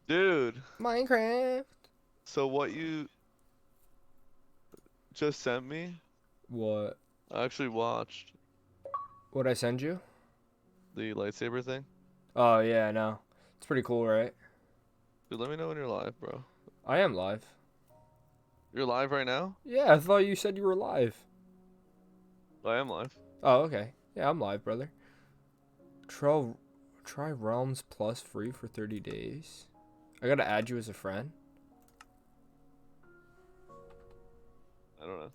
Dude, Minecraft. so what you just sent me, What? I actually watched What'd I send you? the lightsaber thing. Oh, yeah, I know. It's pretty cool, right? Dude, let me know when you're live, bro. I am live. You're live right now? Yeah, I thought you said you were live. I am live. Oh, okay. Yeah, I'm live, brother. Try, try Realms Plus free for 30 days. I gotta add you as a friend. I don't know.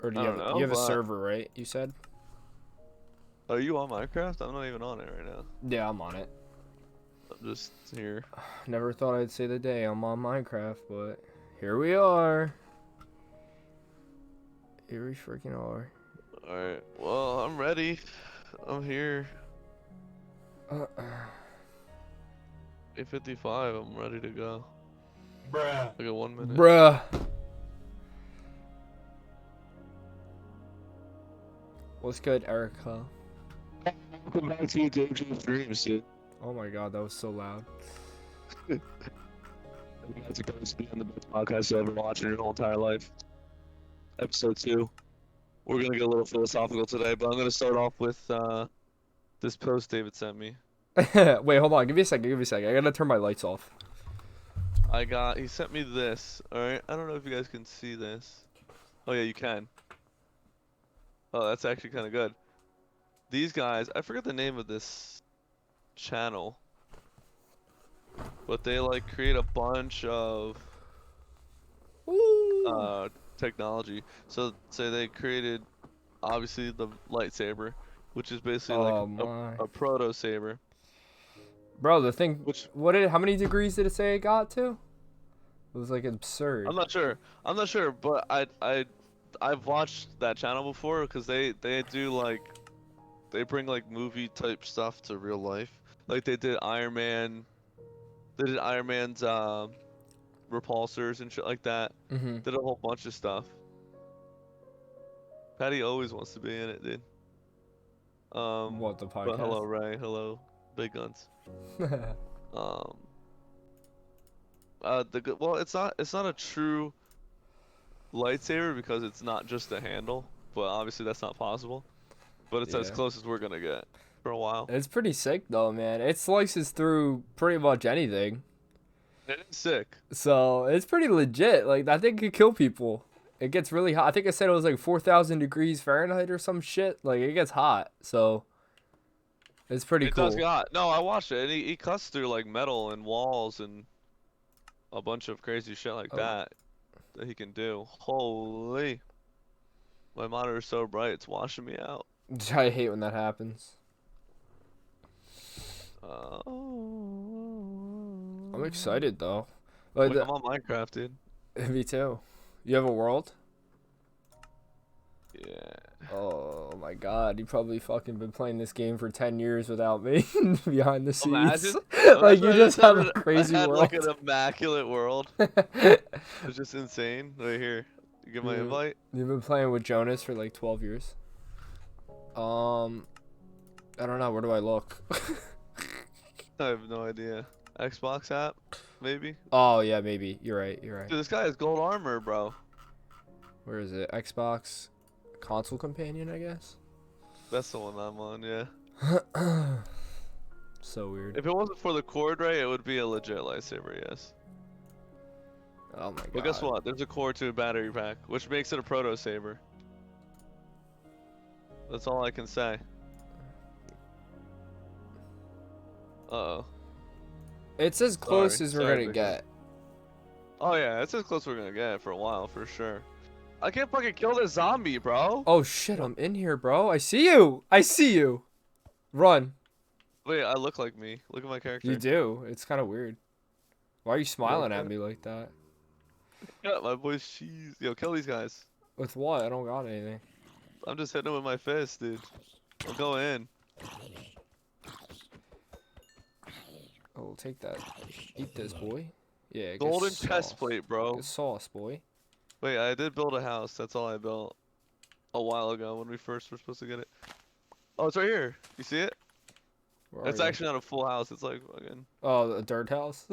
Or do I you don't have you know, have a but server, right? You said? are you on Minecraft? I'm not even on it right now. Yeah, I'm on it. I'm just here. Never thought I'd say the day I'm on Minecraft, but here we are. Here we freaking are. Alright, well, I'm ready. I'm here. Uh, 8:55, I'm ready to go. Bruh. I got 1 minute. bruh. What's good, Erica? Welcome back to Dave's Dreams, dude. Oh my god, that was so loud. That's supposed to be on the best podcast you'll ever watch in your whole entire life. Episode 2. We're gonna get a little philosophical today, but I'm gonna start off with this post David sent me. Wait, hold on. Give me a second. Give me a second. I gotta turn my lights off. He sent me this, alright? I don't know if you guys can see this. Oh yeah, you can. Oh, that's actually kind of good. These guys, I forget the name of this channel, but they like create a bunch of Ooh. technology. So say they created obviously the lightsaber, which is basically like Oh my. a proto saber. Bro, the thing. Which How many degrees did it say it got to? It was like I'm absurd. not sure. I'm not sure, but I've watched that channel before because they do like they bring like movie type stuff to real life. Like they did Iron Man. They did Iron Man's repulsors and shit like that. Mm-hmm. Did a whole bunch of stuff. Patty always wants to be in it, dude. What, the But podcast? hello, Ray. Hello, Big Guns. Um, well, it's not a true lightsaber because it's not just a handle. But obviously that's not possible. But it's as Yeah. close as we're gonna get for a while. It's pretty sick, though, man. It slices through pretty much anything. It is sick. So, it's pretty legit. Like, that thing could kill people. It gets really hot. I think I said it was like 4,000 degrees Fahrenheit or some shit. Like, it gets hot. So, it's pretty It does cool. got. No, I watched it, and he cuts through like metal and walls and a bunch of crazy shit like Oh, that he can do. Holy, my monitor's so bright, it's washing me out. I hate when that happens. I'm excited though. Like Look, I'm on Minecraft, dude. me too. You have a world? Yeah. Oh my god, you probably fucking been playing this game for 10 years without me behind the scenes. Imagine, Like imagine you I just just have had, a crazy I had like an world. immaculate world. It's just insane. Right here. You get my you, invite? you've been playing with Jonas for like 12 years. I don't know, where do I look? I have no idea. Xbox app? Maybe? Oh yeah, maybe. You're right, you're right. Dude, this guy has gold armor, bro. Where is it? Xbox console companion, I guess. That's the one I'm on, yeah. So weird. If it wasn't for the cord ray, it would be a legit lightsaber, yes. Oh my But guess god. what? There's a core to a battery pack, which makes it a proto saber. That's all I can say. Uh-oh. It's as Sorry. close as we're Sorry, gonna big guy. get. Oh yeah, that's as close as we're gonna get for a while, for sure. I can't fucking kill this zombie, bro! Oh shit, I'm in here, bro. I see you. I see you. Run. Wait, I look like me. Look at my You character. do. It's kind of weird. Why are you You like smiling at that? me like that? Yeah, my boy's cheese. Yo, kill these guys. With what? I don't got anything. I'm just hitting them with my fist, dude. I'll go in. Oh, take that. Eat this, boy. Yeah, get Golden sauce. chest plate, bro. Get sauce, boy. Wait, I did build a house. That's all I built a while ago when we first were supposed to get it. Oh, it's right here. You see it? Where It's are you? actually not a full house. It's like fucking. Oh, the dirt house.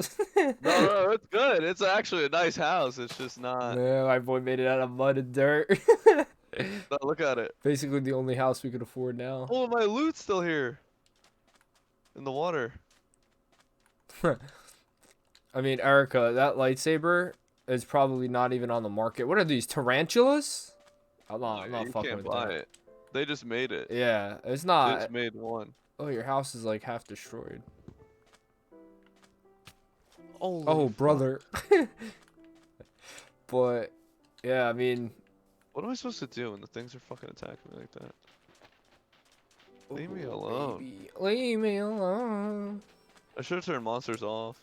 No, it's good. It's actually a nice house. It's just not. Yeah, my boy made it out of mud and dirt. No, look at it. Basically, the only house we could afford now. Oh, my loot's still here. In the water. I mean, Erica, that lightsaber is probably not even on the market. What are these, tarantulas? I'm not You fucking can't with buy that. it. They just made it. Yeah, it's They not. just made one. Oh, your house is like half destroyed. Holy Oh, fuck. brother. But, yeah, I mean. What am I supposed to do when the things are fucking attacking me like that? Leave me Oh, alone. baby. Leave me alone. I should have turned monsters off.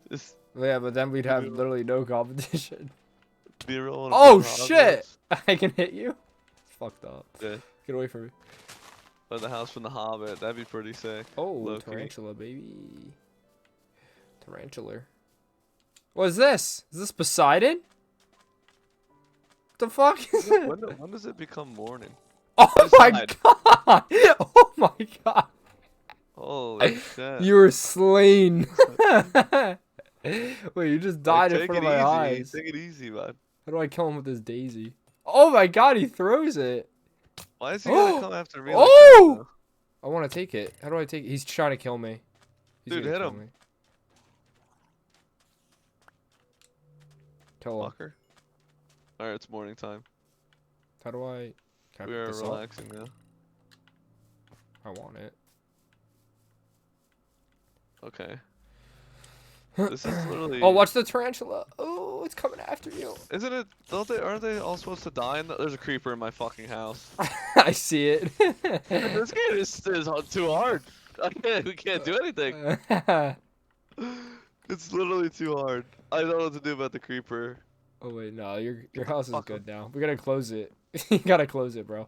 Just Yeah, but then we'd have Yeah. literally no competition. be real. Oh, shit! I can hit you? It's fucked up. Yeah. Get away from me. But the house from the Hobbit, that'd be pretty sick. Oh, Low-key. tarantula, baby. Tarantula. What is this? Is this Poseidon? What the fuck is it? When does it become morning? Oh my died. god! Oh my god! Holy shit. You were slain. Wait, you just died in Take front it of my easy. eyes. Take it easy, man. How do I kill him with this daisy? Oh my god, he throws it. Why is he gonna come after me like Oh! that, I want to take it. How do I take it? He's trying to kill me. He's Dude, gonna hit kill him. me. Kill him. fucker? Alright, it's morning time. How do I... Can I We pick are this up? relaxing now. I want it. Okay. This is literally. Oh, watch the tarantula. Oh, it's coming after you. Isn't it? Aren't they all supposed to die? There's a creeper in my fucking house. I see it. This game is too hard. We can't do anything. It's literally too hard. I don't know what to do about the creeper. Oh wait, no, your house is Fuck good now. We gotta close it. You gotta close it, bro.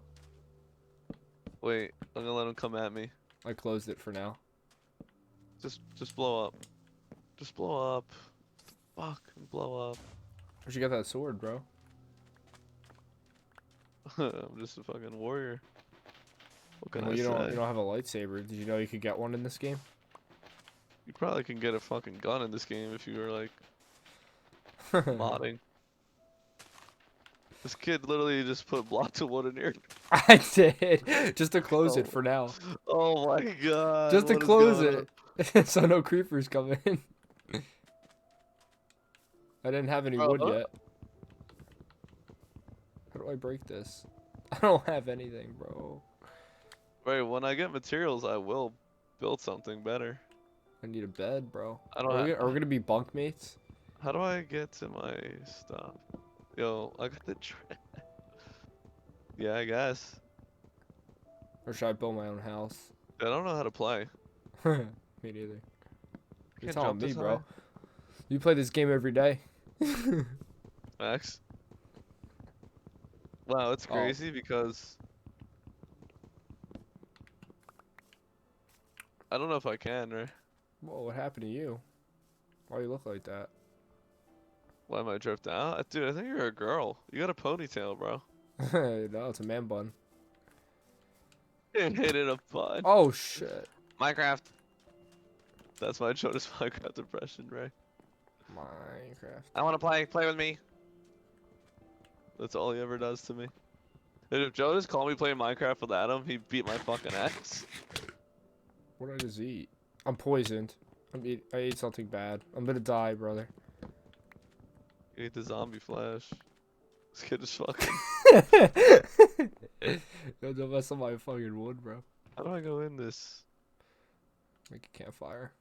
Wait, I'm gonna let him come at me. I closed it for now. Just blow up. Just blow up. Fuck, blow up. Where'd you get that sword, bro? I'm just a fucking warrior. What can Well, I you say? don't have a lightsaber. Did you know you could get one in this game? You probably can get a fucking gun in this game if you were like modding. This kid literally just put blocks of wood in here. I did, just to close it for now. Oh my god. Just to what is close going it, so no creepers come in. I didn't have any wood Uh-huh. yet. How do I break this? I don't have anything, bro. on? Wait, when I get materials, I will build something better. I need a bed, bro. I don't Are we, have- are we gonna be bunkmates? How do I get to my stuff? Yo, I got the Yeah, I guess. Or should I build my own house? I don't know how to play. Me neither. You're Can't telling jump me, this bro. high. You play this game every day. Max. Wow, it's Oh. crazy because I don't know if I can, right? Whoa, what happened to you? Why you look like that? Why am I dripped out? Dude, I think you're a girl. You got a ponytail, bro. No, it's a man bun. Hit it a bud. Oh shit. Minecraft. That's my Jonas Minecraft impression, right? Minecraft. I want to play. Play with me. That's all he ever does to me. And if Jonas called me playing Minecraft with Adam, he'd beat my fucking ass. What did I just eat? I'm poisoned. I ate something bad. I'm gonna die, brother. You ate the zombie flesh. This kid is fucking. Yo, don't mess up my fucking wood, bro. How do I go in this? Make a campfire.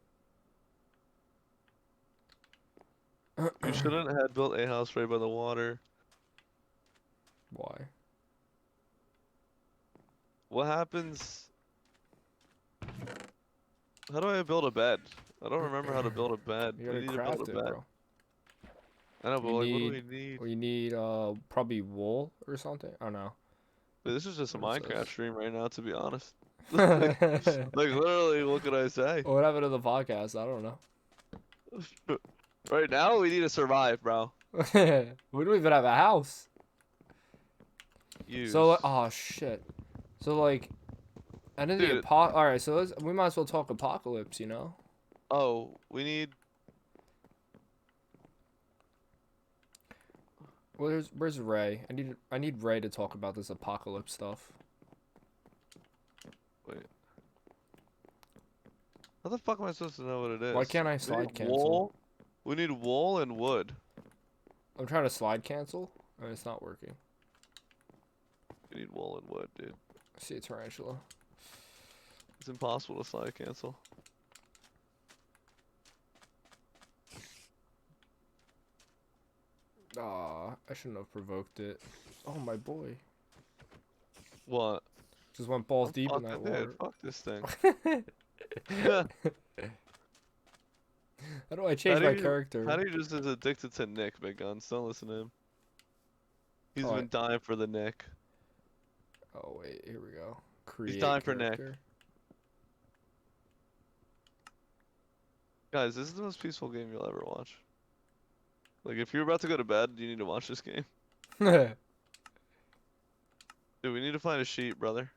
You shouldn't have built a house right by the water. Why? What happens? How do I build a bed? I don't remember how to build a bed. You We gotta need to craft build a it, bed. bro. I know, but You like, what do need- we need? Well, you need probably wool or something. I don't know. Dude, this is just a What is Minecraft this? stream right now, to be honest. What Like literally, what could I say? happened to the podcast? I don't know. Right now, we need to survive, bro. We don't even have a house. Use. So, oh shit. So like, And then Dude. all right, so we might as well talk apocalypse, you know? Oh, we need. Where's Ray? I need Ray to talk about this apocalypse stuff. Wait. How the fuck am I supposed to know what it is? Why can't I We slide need cancel? wool. We need wool and wood. I'm trying to slide cancel, and it's not working. We need wool and wood, dude. I see a tarantula. It's impossible to slide cancel. Aw, I shouldn't have provoked it. Oh, my boy. What? Just went balls I'm deep in that fucking dead. water. Fuck this thing. How do I change my character? How do you just is addicted to Nick, big guns? Don't listen to him. He's Oh, been dying for the Nick. Oh, wait, here we go. Create dying for Nick. character. Guys, this is the most peaceful game you'll ever watch. Like, if you're about to go to bed, you need to watch this game. Dude, we need to find a sheep, brother.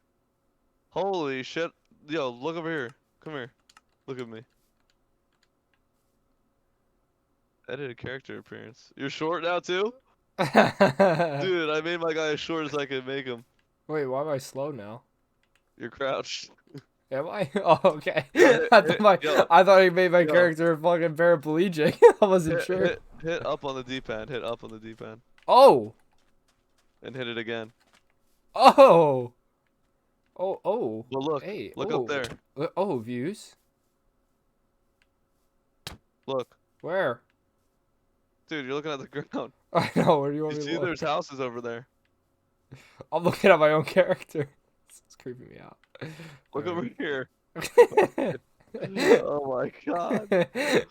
Holy shit. Yo, look over here. Come here. Look at me. Edit a character appearance. You're short now, too? Dude, I made my guy as short as I could make him. Wait, why am I slow now? You're crouched. Am I? Oh, okay. Hit- I thought he made my yo. character fucking paraplegic. I wasn't sure. Hit up on the D-pad. Hit up on the D-pad. Oh! And hit it again. Oh! Oh, oh. Well, look. Hey, Look oh. up there. Oh, views? Look. Where? Dude, you're looking at the ground. I know, where do you want You me see to look? there's houses over there. I'm looking at my own character. It's creeping me out. Look over Alright. here. Oh my god.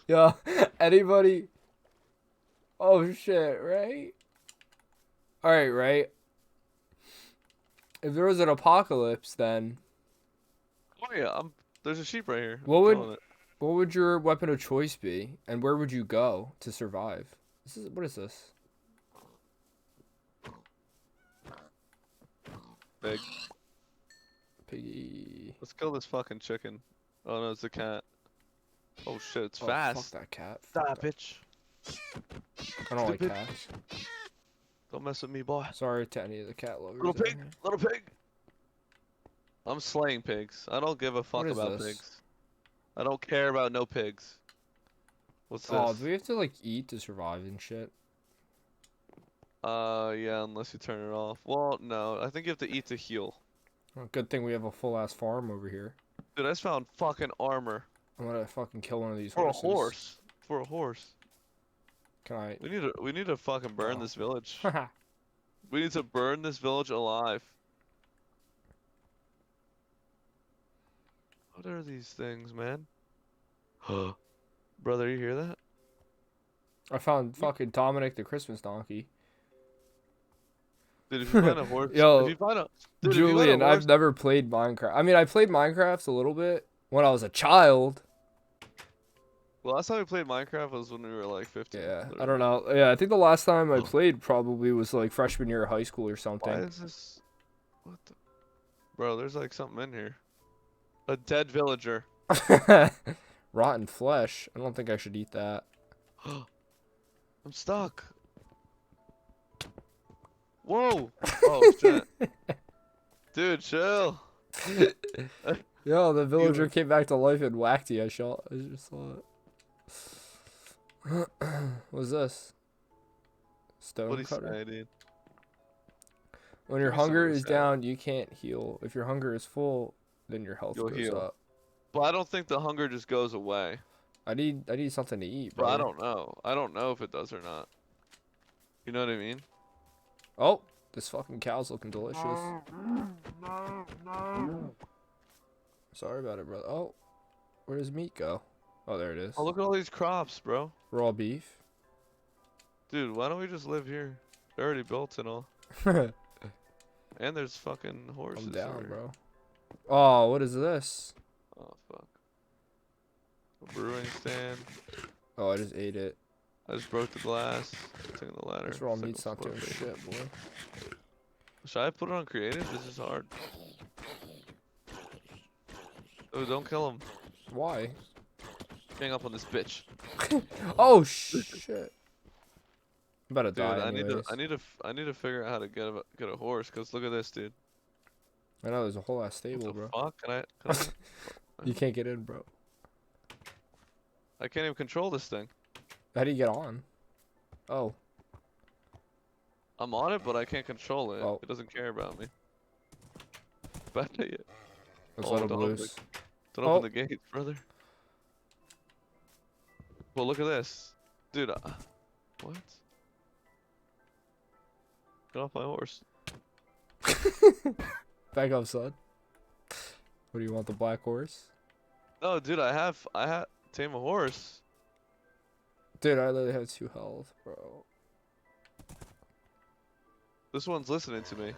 Yo, anybody? Oh shit, right? Alright, right? If there was an apocalypse, then Oh yeah, there's a sheep right here. What I'm would- killing it. what would your weapon of choice be? And where would you go to survive? What is this? Big. Piggy. Let's kill this fucking chicken. Oh no, it's a cat. Oh shit, it's Oh, fast. fuck that cat. Fuck Stop, that. bitch. I don't like Stupid. cats. Don't mess with me, boy. Sorry to any of the cat lovers. Little out pig, here. little pig. I'm slaying pigs. I don't give a fuck What is about this? pigs. I don't care about no pigs. What's this? Oh, do we have to like eat to survive and shit? Yeah, unless you turn it off. Well, no, I think you have to eat to heal. Well, good thing we have a full ass farm over here. Dude, I just found fucking armor. I'm gonna fucking kill one of these For horses. a horse. For a horse. Can I? We need to fucking burn Oh. this village. We need to burn this village alive. What are these things, man? Brother, you hear that? I found fucking Dominic the Christmas donkey. Dude, if you find a horse, Yo, if you find a dude, if you find a Julian, horse, I've never played Minecraft. I mean, I played Minecraft a little bit when I was a child. well, last time we played Minecraft was when we were like 15. Yeah, I 13. don't know. Yeah, I think the last time I played probably was like freshman year of high school or Why something. is this? What the? Bro, there's like something in here. A dead villager. Rotten flesh. I don't think I should eat that. I'm stuck. Whoa! Oh shit. Dude, chill. Yo, the villager came back to life and whacked you. I just saw it. What's this? Stone What'd he cutter. say, dude? When your Give me some hunger of is this, down, you can't heal. If your hunger is full, then your health You'll goes heal. up. But I don't think the hunger just goes away. I need something to eat, But bro. I don't know. I don't know if it does or not. You know what I mean? Oh, this fucking cow's looking delicious. Sorry about it, brother. Oh, where does meat go? Oh, there it is. Oh, look at all these crops, bro. Raw beef. Dude, why don't we just live here? They're already built and all. I'm And there's fucking horses. down, over here. bro. Oh, what is this? Oh, fuck. A brewing stand. Oh, I just ate it. I just broke the glass. Taking the ladder. This raw Second meat's not floor, doing baby. shit, boy. Should I put it on creative? This is hard. Oh, don't kill him. Why? Hang up on this bitch. Oh shit. I'm about to Dude, die I anyways. need to figure out how to get a horse. Cause look at this, dude. I know there's a whole ass What stable, the bro. fuck? Can I? You can't get in, bro. I can't even control this thing. How do you get on? Oh. I'm on it, but I can't control it. Oh. It doesn't care about me. Bad idea. Let's Oh, let him don't open loose. Don't Oh. open the gate, brother. Well, look at this, dude. What? Get off my horse. Back up, son. What do you want, the black horse? No, dude. I have tame a horse. Dude, I literally have 2 health, bro. This one's listening to me,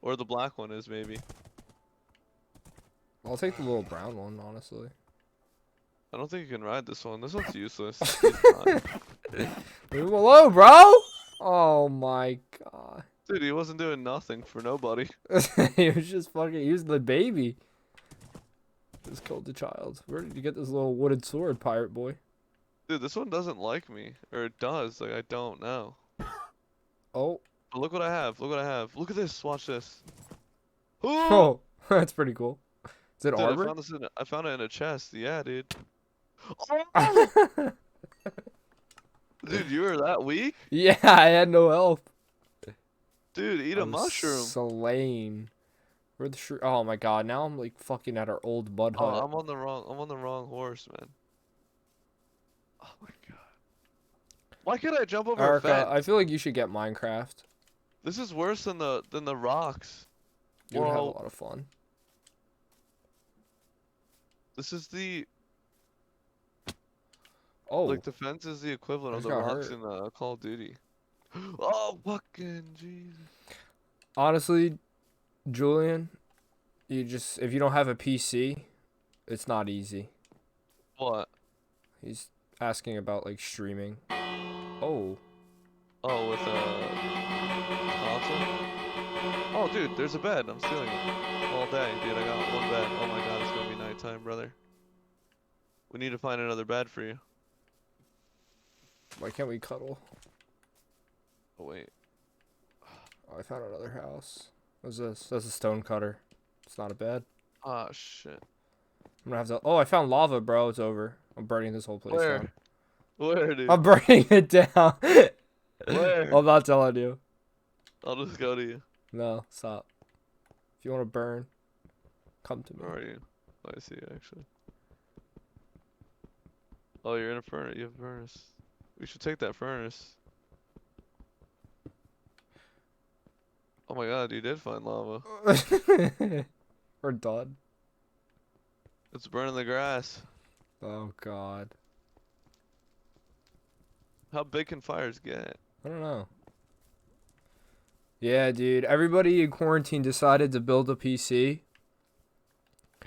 or the black one is maybe. I'll take the little brown one, honestly. I don't think you can ride this one. This one's useless. He's fine. Leave him alone, bro! Oh my god. Dude, he wasn't doing nothing for nobody. He was just fucking using the baby. Just killed the child. Where did you get this little wooden sword, pirate boy? Dude, this one doesn't like me, or it does. Like I don't know. Oh. But look what I have. Look what I have. Look at this. Watch this. Ooh! Oh, that's pretty cool. Is it Dude, armor? I found it in a chest. Yeah, dude. Dude, you were that weak? Yeah, I had no health. Dude, eat a mushroom. Slain. Where the oh my god, now I'm like fucking at our old mud Oh, hut. I'm on the wrong horse, man. Oh my god. Why can't I jump over a Erica, fence? I feel like you should get Minecraft. This is worse than the rocks. You would have a Whoa. lot of fun. This is the Oh, like the fence is the equivalent I of just the got rocks hurt. in Call of Duty. Oh fucking Jesus. honestly, Julian, if you don't have a PC, it's not easy. What? He's asking about like streaming. Oh, Oh, with a console? Oh, dude, there's a bed. I'm stealing it all day, dude. I got one bed. Oh my god, it's gonna be nighttime, brother. We need to find another bed for you. why can't we cuddle? Oh wait. Oh, I found another house. What's this? That's a stone cutter. It's not a bed. Ah shit. I'm gonna have to. Oh, I found lava, bro. It's over. I'm burning this whole place Where? down. Where, dude? I'm burning it down. Where? I'm not telling you. I'll just go to you. No, stop. If you want to burn, come to me. Where are you? Oh, I see you actually. Oh, you're in a furnace. You have a furnace. We should take that furnace. Oh my god, you did find lava. We're done. It's burning the grass. Oh god. How big can fires get? I don't know. Yeah, dude. Everybody in quarantine decided to build a PC.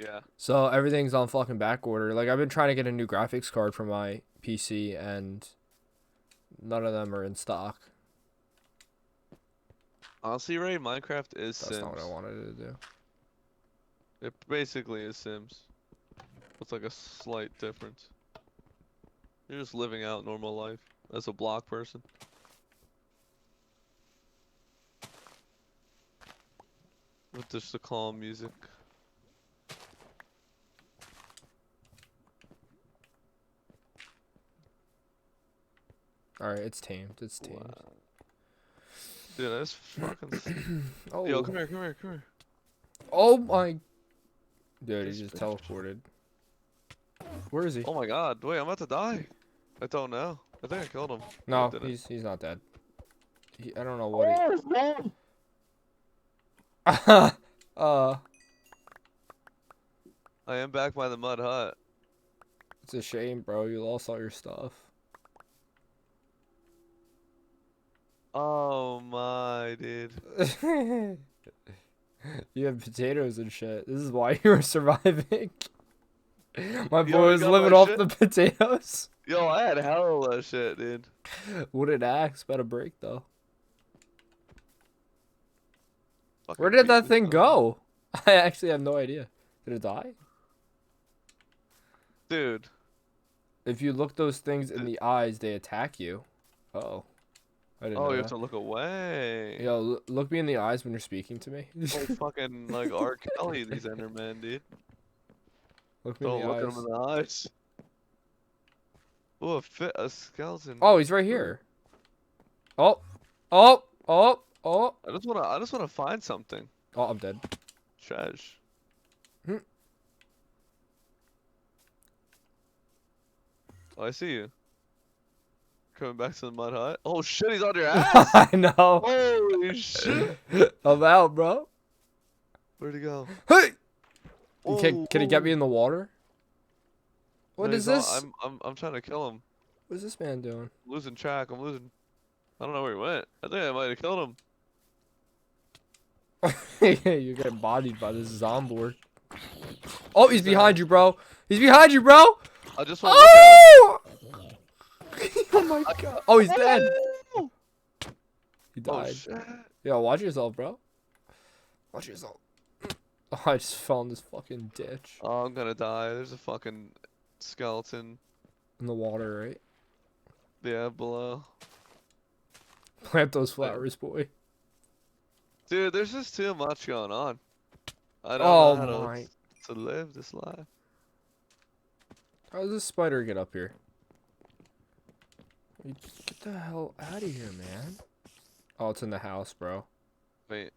Yeah. So everything's on fucking back order. Like I've been trying to get a new graphics card for my PC and none of them are in stock. Honestly, Ray, Minecraft is That's Sims. not what I wanted to do. It basically is Sims. With like a slight difference. You're just living out normal life as a block person. With just the calm music. Alright, it's tamed. It's tamed. Wow. Dude, that's fucking. Oh. Yo, come here, come here, come here. Oh my. Dude, This he just bitch. teleported. Where is he? Oh my god, wait, I'm about to die. I don't know. I think I killed him. No, didn't. he's not dead. I don't know what he. I am back by the mud hut. It's a shame, bro. You lost all your stuff. Oh my, dude. You have potatoes and shit. This is why you were surviving. My You boy already was got living my off shit? the potatoes. Yo, I had hell of that shit, dude. Wooden axe, better break though. Fucking Where did beat that this thing up. go? I actually have no idea. Did it die? Dude. If you look those things in the eyes, they attack you. Uh-oh. I didn't Oh, know you have that. to look away. Yo, look me in the eyes when you're speaking to me. Oh, fucking like R. Kelly, these Endermen, dude. Look me in Don't the look at eyes. them in the eyes. Oh, a skeleton. Oh, he's right here. Oh, oh, oh, oh. I just wanna find something. Oh, I'm dead. Trash. Hmm. Oh, I see you. Coming back to the mud hut. Oh shit, he's on your ass! I know. Holy shit! I'm out, bro. Where'd he go? Hey! Oh, Can he get me oh. in the water? What No, is he's not- this? I'm trying to kill him. What is this man doing? I'm losing track. I'm losing. I don't know where he went. I think I might have killed him. You're getting bodied by this zombie. Oh, he's Who's behind that? you, bro. He's behind you, bro. I just want to look at him. Oh! Oh my god. Oh, he's dead. Oh, He oh died. shit. Yo, watch yourself, bro. Watch yourself. Oh, I just fell in this fucking ditch. Oh, I'm gonna die. There's a fucking skeleton. In the water, right? Yeah, below. Plant those flowers, boy. Dude, there's just too much going on. I don't Oh know how my. to live this life. How does this spider get up here? Get the hell out of here, man. Oh, it's in the house, bro. Wait.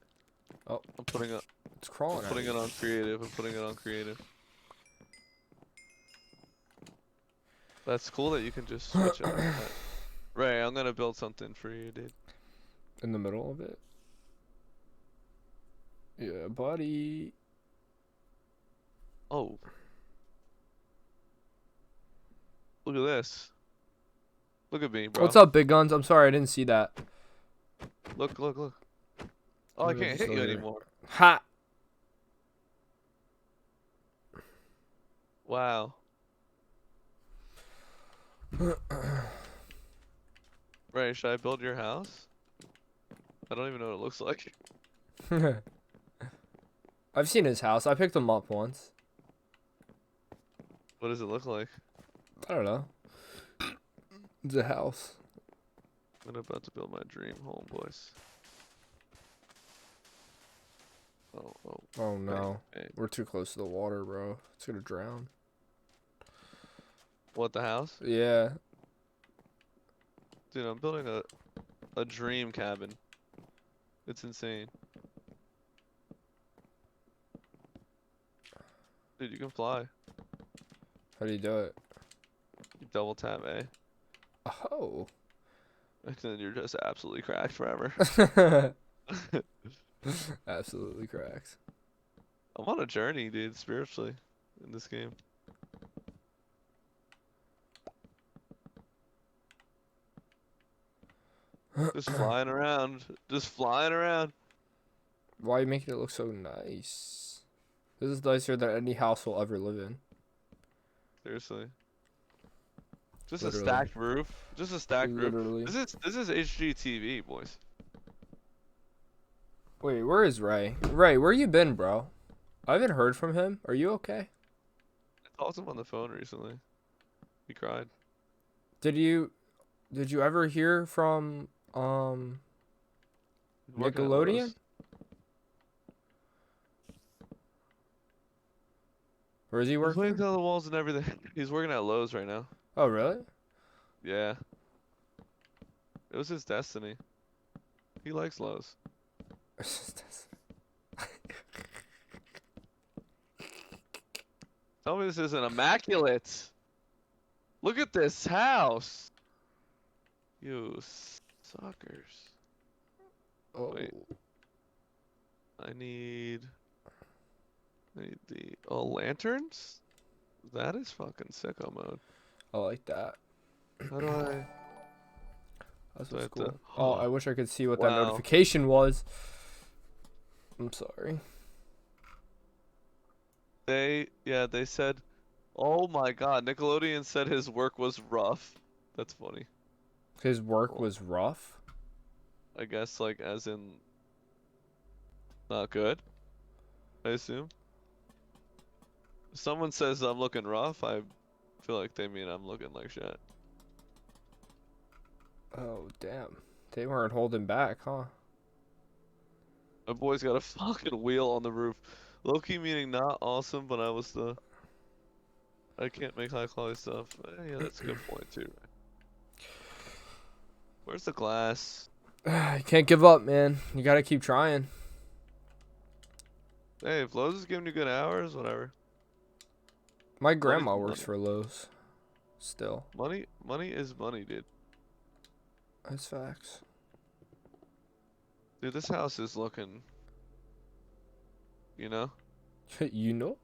Oh. I'm putting it. It's crawling. I'm putting it on creative. I'm putting it on creative. That's cool that you can just switch it like that. Ray, I'm gonna build something for you, dude. In the middle of it? Yeah, buddy. Oh. Look at this. Look at me, bro. What's up, big guns? I'm sorry, I didn't see that. Look, look, look. Oh, I Look at can't this hit you over there. anymore. Ha! Wow. Ray, should I build your house? I don't even know what it looks like. I've seen his house. I picked him up once. What does it look like? I don't know. It's a house. I'm about to build my dream home, boys. Oh, oh. Oh no. Hey. We're too close to the water, bro. It's gonna drown. What, the house? Yeah. Dude, I'm building a dream cabin. It's insane. Dude, you can fly. How do you do it? You double tap A. Oh. And then you're just absolutely cracked forever. Absolutely cracks. I'm on a journey, dude, spiritually, in this game. Just flying around. Just flying around. Why are you making it look so nice? This is nicer than any house will ever live in. Seriously. Just Literally. a stacked roof. Just a stacked Literally. roof. This is HGTV, boys. Wait, where is Ray? Ray, where you been, bro? I haven't heard from him. Are you okay? I talked to him on the phone recently. He cried. Did you ever hear from He's working at Nickelodeon? Lowe's. Or is he He's working? painting down the walls and everything. He's working at Lowe's right now. Oh, really? Yeah. It was his destiny. He likes Lowe's. Tell me this isn't immaculate. Look at this house. You suckers. Oh. Wait. I need the lanterns? That is fucking sicko mode. I like that. How do I? That's Do I what's have cool. to- Oh, I wish I could see what that Wow. notification was. I'm sorry. They said, oh my god, Nickelodeon said his work was rough. That's funny. His work was rough. I guess like as in not good. I assume. If someone says I'm looking rough, I feel like they mean I'm looking like shit. Oh, damn. They weren't holding back, huh? My boy's got a fucking wheel on the roof. Low-key meaning not awesome, but I can't make high quality stuff. Yeah, that's a good point too. Where's the glass? You can't give up, man. You gotta keep trying. Hey, if Lowe's is giving you good hours, whatever. My Money's grandma works money. for Lowe's. Still. Money is money, dude. That's facts. Dude, this house is looking, you know? You know?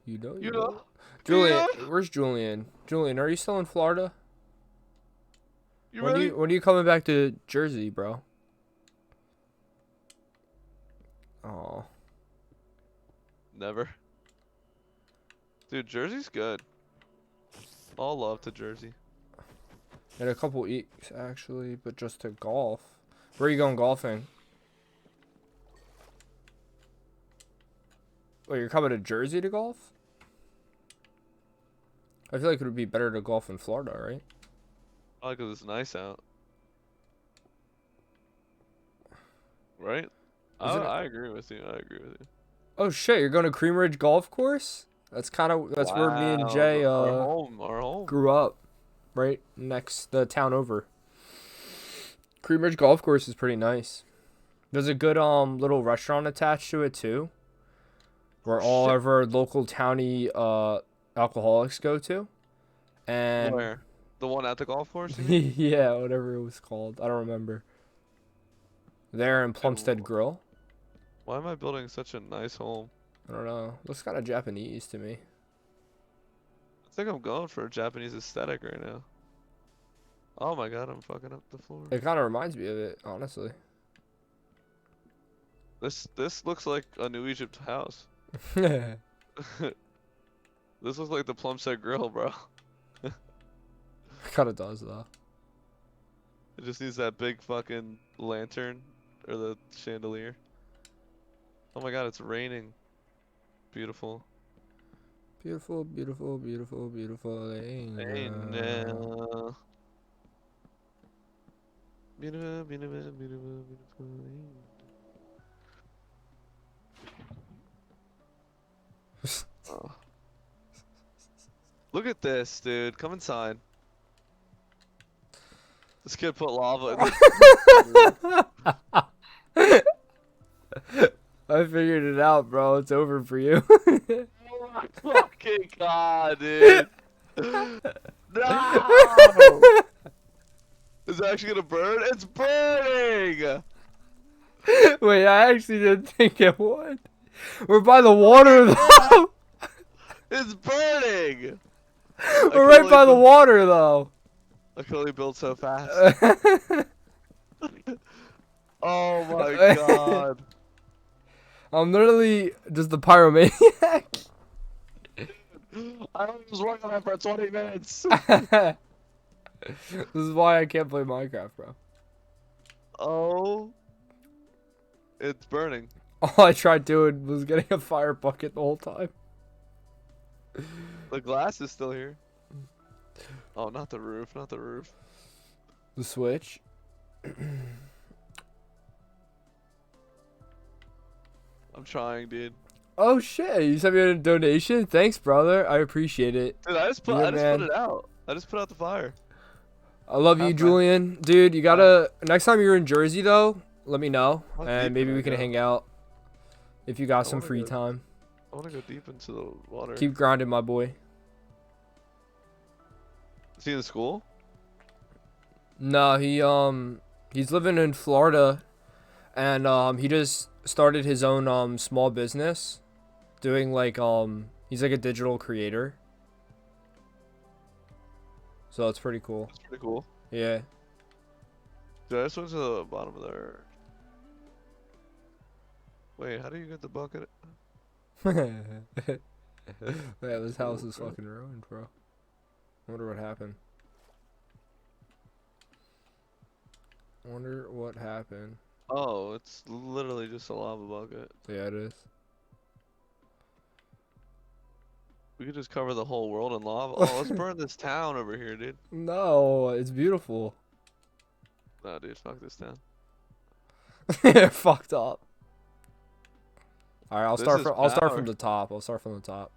You know? You know? Julian, Yeah. where's Julian? Julian, are you still in Florida? You When ready? are you coming back to Jersey, bro? Oh. Never. Dude, Jersey's good. All love to Jersey. Had a couple weeks actually, but just to golf. Where are you going golfing? Wait, you're coming to Jersey to golf? I feel like it would be better to golf in Florida, right? Probably 'cause it's nice out. Right? Isn't it? I agree with you. I agree with you. Oh shit, you're going to Cream Ridge Golf Course? That's where me and Jay Our home. grew up. Right next the town over. Cream Ridge Golf Course is pretty nice. There's a good little restaurant attached to it too, where all Shit. of our local towny alcoholics go to. And Where? The one at the golf course? You mean? yeah, whatever it was called, I don't remember. There in Plumstead Grill. Why am I building such a nice home? I don't know. Looks kind of Japanese to me. I think I'm going for a Japanese aesthetic right now. Oh my god, I'm fucking up the floor. It kind of reminds me of it, honestly. This looks like a New Egypt house. Kind This looks like the Plumstead Grill, bro. of does though. It just needs that big fucking lantern or the chandelier. Oh my god, it's raining. Beautiful. Beautiful, beautiful, beautiful, beautiful. Hey now. Beautiful, beautiful, beautiful, beautiful. Oh. Look at this, dude. Come inside. This kid put lava in the I figured it out, bro. It's over for you. Oh my fucking god, dude. No! Is it actually gonna burn? It's burning! Wait, I actually didn't think it would. We're by the water, though. It's burning! We're right by the water, though. I can only build so fast. Oh my god. I'm literally just the pyromaniac. I was working on it for 20 minutes. This is why I can't play Minecraft, bro. Oh. It's burning. All I tried doing was getting a fire bucket the whole time. The glass is still here. Oh, not the roof, not the roof. The switch. I'm trying, dude. Oh shit! You sent me a donation. Thanks, brother. I appreciate it. Dude, I just put man. it out. I just put out the fire. I love you, Have fun. Julian. Dude, you gotta. Next time you're in Jersey, though, let me know, How deep and maybe can I we can go? hang out. If you got some wanna free go- time, I want to go deep into the water. keep grinding, my boy. Is he in school? No, he's living in Florida, and he just started his own small business, doing like he's like a digital creator. So it's pretty cool. That's pretty cool. Yeah. Dude, I just went to the bottom of there. Wait, how do you get the bucket? Man, this house is fucking ruined, bro. Wonder what happened. Wonder what happened. Oh, it's literally just a lava bucket. Yeah, it is. We could just cover the whole world in lava. Oh, let's burn this town over here, dude. No, it's beautiful. No, dude, fuck this town. Fucked up. All right, This is I'll start power. from the top. I'll start from the top.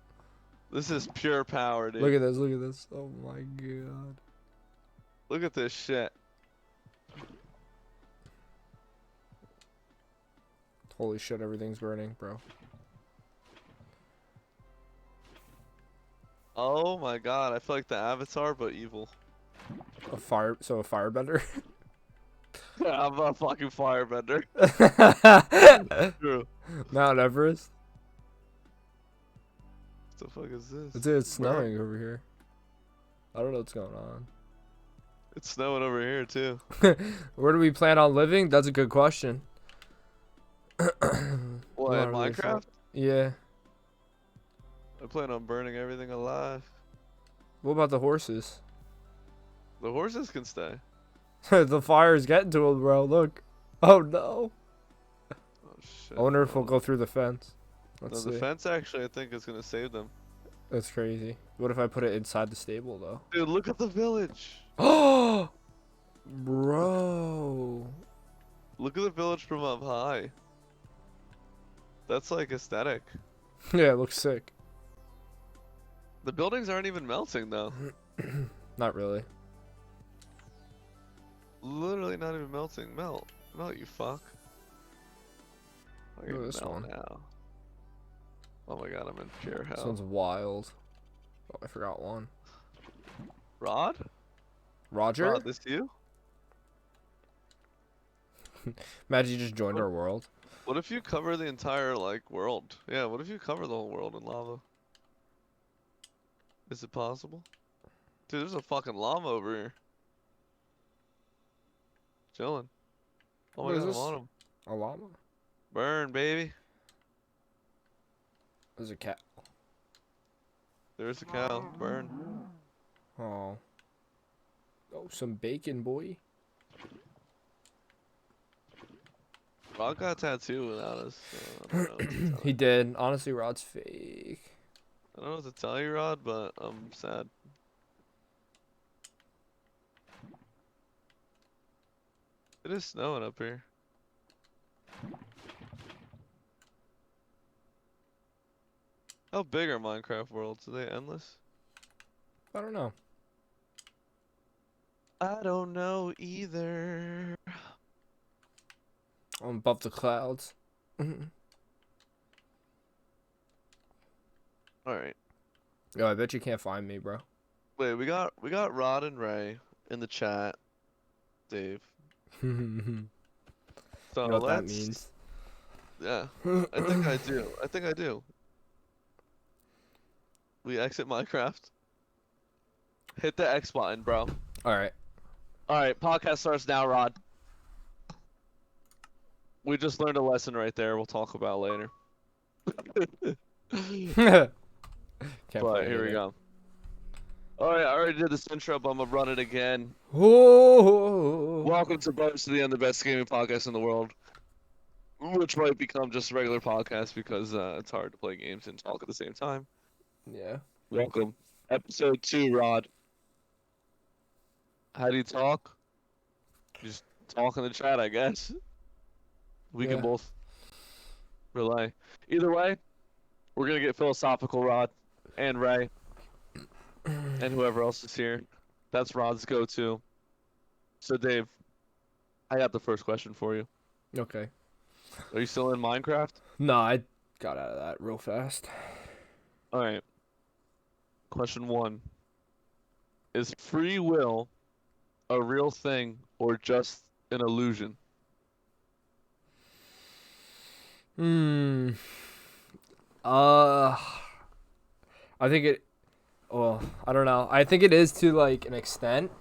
This is pure power, dude. Look at this. Look at this. Oh my god. Look at this shit. Holy shit, everything's burning, bro. Oh my god, I feel like the Avatar, but evil. A firebender. Yeah, I'm a fucking firebender. True. Mount Everest. What the fuck is this? Dude, it's snowing over here. I don't know what's going on. It's snowing over here too. Where do we plan on living? That's a good question. What, Not in really Minecraft? sure. Yeah. I plan on burning everything alive. What about the horses? The horses can stay. The fire's getting to them, bro. Look. Oh no. Oh shit. I wonder if we'll go through the fence. No, Let's the see. fence actually, I think, is gonna save them. That's crazy. What if I put it inside the stable, though? Dude, look at the village. Oh, bro. Look at the village from up high. That's like aesthetic. Yeah, it looks sick. The buildings aren't even melting though. Not really. Literally not even melting. Melt, you fuck. Look at this Melt one. now. Oh my god, I'm in pure This hell. one's wild. Oh, I forgot one. Rod? Roger? Rod, this you? Imagine you just joined our world. What if you cover the entire like world? Yeah, what if you cover the whole world in lava? Is it possible? Dude, there's a fucking llama over here. Chilling. Oh my What is god, I'm this? on him. A llama? Burn, baby. There's a cat. There's a cow. Burn. Oh. Oh, some bacon, boy. Rod got a tattoo without us. So I don't know what to tell He you. did. Honestly, Rod's fake. I don't know what to tell you, Rod, but I'm sad. It is snowing up here. How big are Minecraft worlds? Are they endless? I don't know. I don't know either. I'm above the clouds. Alright. Yo, I bet you can't find me, bro. Wait, we got Rod and Ray in the chat. Dave. You So know what that let's means. Yeah. I think I do. I think I do. We exit Minecraft. Hit the X button, bro. Alright. Alright, podcast starts now, Rod. We just learned a lesson right there we'll talk about later. Can't But play here we anything. go. Alright, I already did this intro, but I'm gonna run it again. Oh. Welcome to Buzz to the End, the best gaming podcast in the world. Which might become just a regular podcast because it's hard to play games and talk at the same time. Yeah. Welcome. Episode 2, Rod. How do you talk? Just talk in the chat, I guess. We Yeah. can both relay. Either way, we're gonna get philosophical, Rod, and Ray, and whoever else is here. That's Rod's go-to. So, Dave, I got the first question for you. Okay. Are you still in Minecraft? No, I got out of that real fast. All right. Question 1. Is free will a real thing or just an illusion? Hmm. I think it. Well, I don't know. I think it is to like an extent.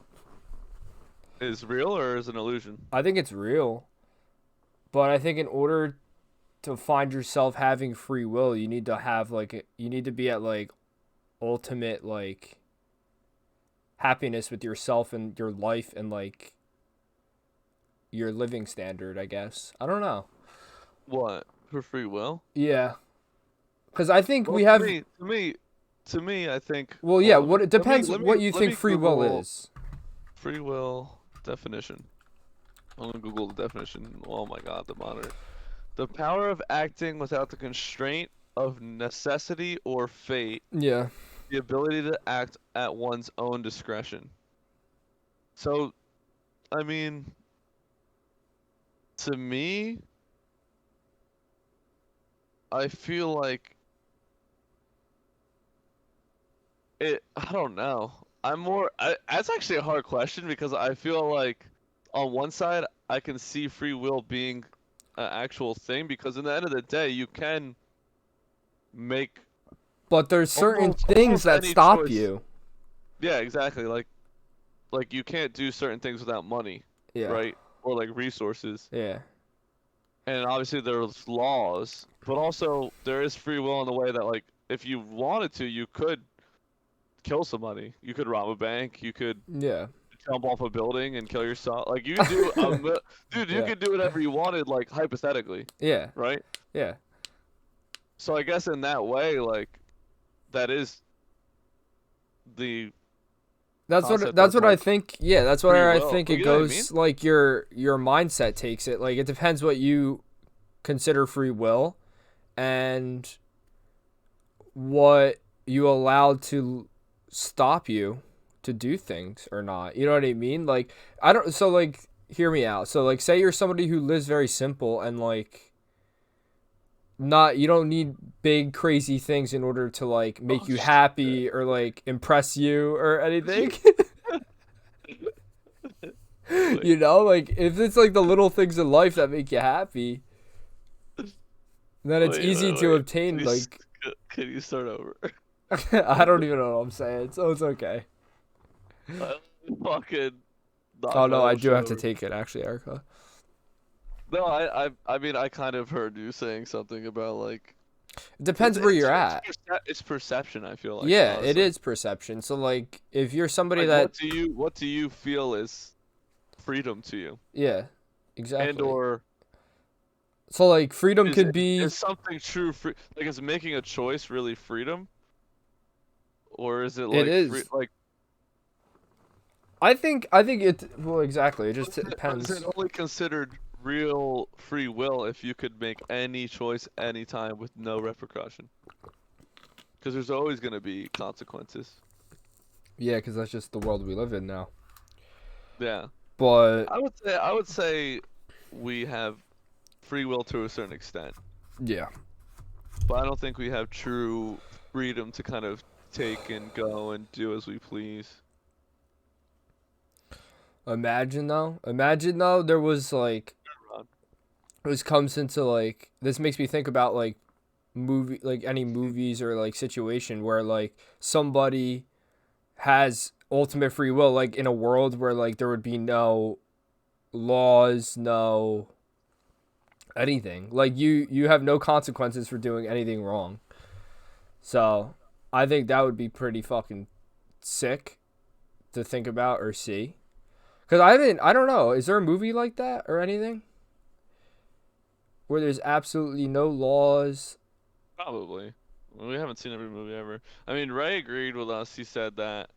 Is real or is an illusion? I think it's real. But I think in order to find yourself having free will, you need to have you need to be at like ultimate like happiness with yourself and your life and like your living standard, I guess. I don't know. What? For free will? Yeah. Cuz I think Well, we have to me, to me, I think. Well, yeah. Well, What it depends what you let me think free will Google is. free will definition. I'm gonna Google the definition. Oh my God, the monitor. The power of acting without the constraint of necessity or fate. Yeah. The ability to act at one's own discretion. So, I mean, to me, I feel like I don't know. That's actually a hard question because I feel like on one side I can see free will being an actual thing because in the end of the day you can make But there's certain things almost that any stop choice. you. Yeah, exactly. Like you can't do certain things without money, Yeah. right? Or like resources. Yeah. And obviously there's laws, but also there is free will in the way that like if you wanted to, you could kill somebody. You could rob a bank. You could Yeah. jump off a building and kill yourself. Like you could do dude, you Yeah. could do whatever you wanted, like hypothetically, Yeah. right? Yeah. So I guess in that way, like that is the concept That's of what I like think. Yeah, that's free where I will. think it You know what I mean? goes. Like your mindset takes it. Like it depends what you consider free will, and what you allow to stop you to do things or not. You know what I mean? Like I don't. So like, hear me out. So like, say you're somebody who lives very simple and like not you don't need big crazy things in order to like make Oh you shit. happy or like impress you or anything. Wait, You know, like if it's like the little things in life that make you happy, then it's easy to wait. obtain. Like Can you start over? I don't even know what I'm saying, so it's okay. I fucking Oh knocked my no, I own do shit have to over. take it actually, Erica. No, I mean I kind of heard you saying something about like It depends where you're at. it's perception. I feel like Yeah, it honestly. is perception. So like if you're somebody Like that what do you feel is freedom to you? yeah, And exactly. or So like freedom is could be is something true free like is making a choice really freedom? Or is it it like free is. like I think it well exactly. It just or is it depends. only considered real free will if you could make any choice anytime with no repercussion? Because there's always going to be consequences. Yeah, cuz that's just the world we live in now. Yeah. But I would say we have free will to a certain extent, yeah. but I don't think we have true freedom to kind of take and go and do as we please. Imagine though there was like Ron. this comes into like this makes me think about like movie like any movies or like situation where like somebody has ultimate free will like in a world where like there would be no laws, no anything. Like you have no consequences for doing anything wrong. So, I think that would be pretty fucking sick to think about or see. Cuz I don't know, is there a movie like that or anything where there's absolutely no laws? Probably. Well, we haven't seen every movie ever. I mean, Ray agreed with us. He said that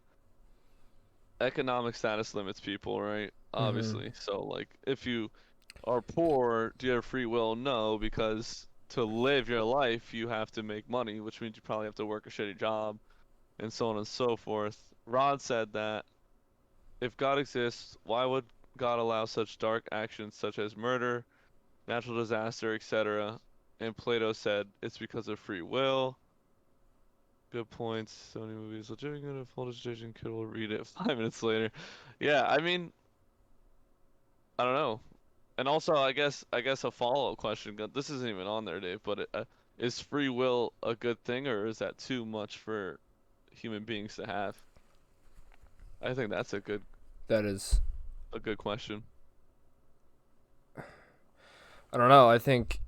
economic status limits people, right? Mhm. Obviously. So, like, if you are poor, do you have free will? No, because to live your life, you have to make money, which means you probably have to work a shitty job, and so on and so forth. Rod said that if God exists, why would God allow such dark actions such as murder, natural disaster, etc.? And Plato said it's because of free will. Good points. So many movies. Legitimate full dissertation. Kid will read it 5 minutes later. Yeah, I mean, I don't know. And also, I guess a follow-up question. This isn't even on there, Dave. But is free will a good thing, or is that too much for human beings to have? I think that's That is a good question. I don't know. I think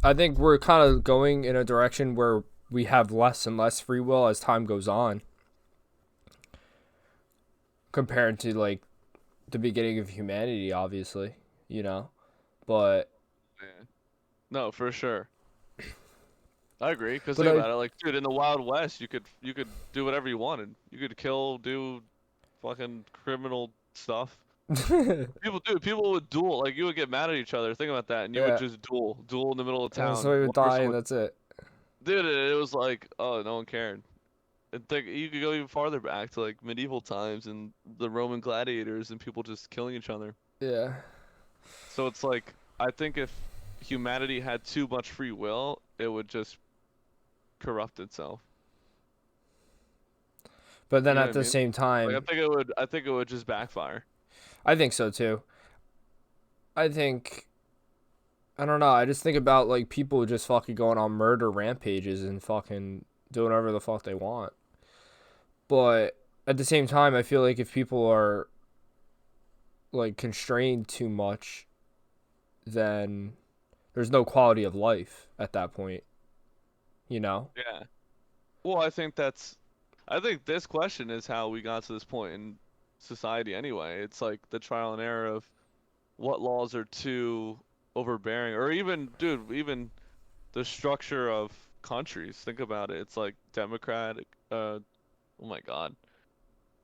we're kind of going in a direction where we have less and less free will as time goes on compared to like the beginning of humanity, obviously, you know. But Yeah. No, for sure. I agree. Because But think I about it, like, dude, in the Wild West, you could do whatever you wanted. You could kill, do fucking criminal stuff. People would duel. Like, you would get mad at each other. Think about that, and you would yeah, just duel in the middle of and town. so he would One die, person and would, that's it. dude, it was like, oh, no one cared. And think you could go even farther back to like medieval times and the Roman gladiators and people just killing each other. Yeah. So it's like, I think if humanity had too much free will, it would just corrupt itself. But then You know at what I the mean? same Like time, I think it would just backfire. I think so too. I think I don't know. I just think about like people just fucking going on murder rampages and fucking doing whatever the fuck they want. But at the same time, I feel like if people are like constrained too much, then there's no quality of life at that point, you know? Yeah. Well, I think this question is how we got to this point in society anyway. It's like the trial and error of what laws are too overbearing, or even, dude, even the structure of countries. Think about it. It's like democratic. Oh my God.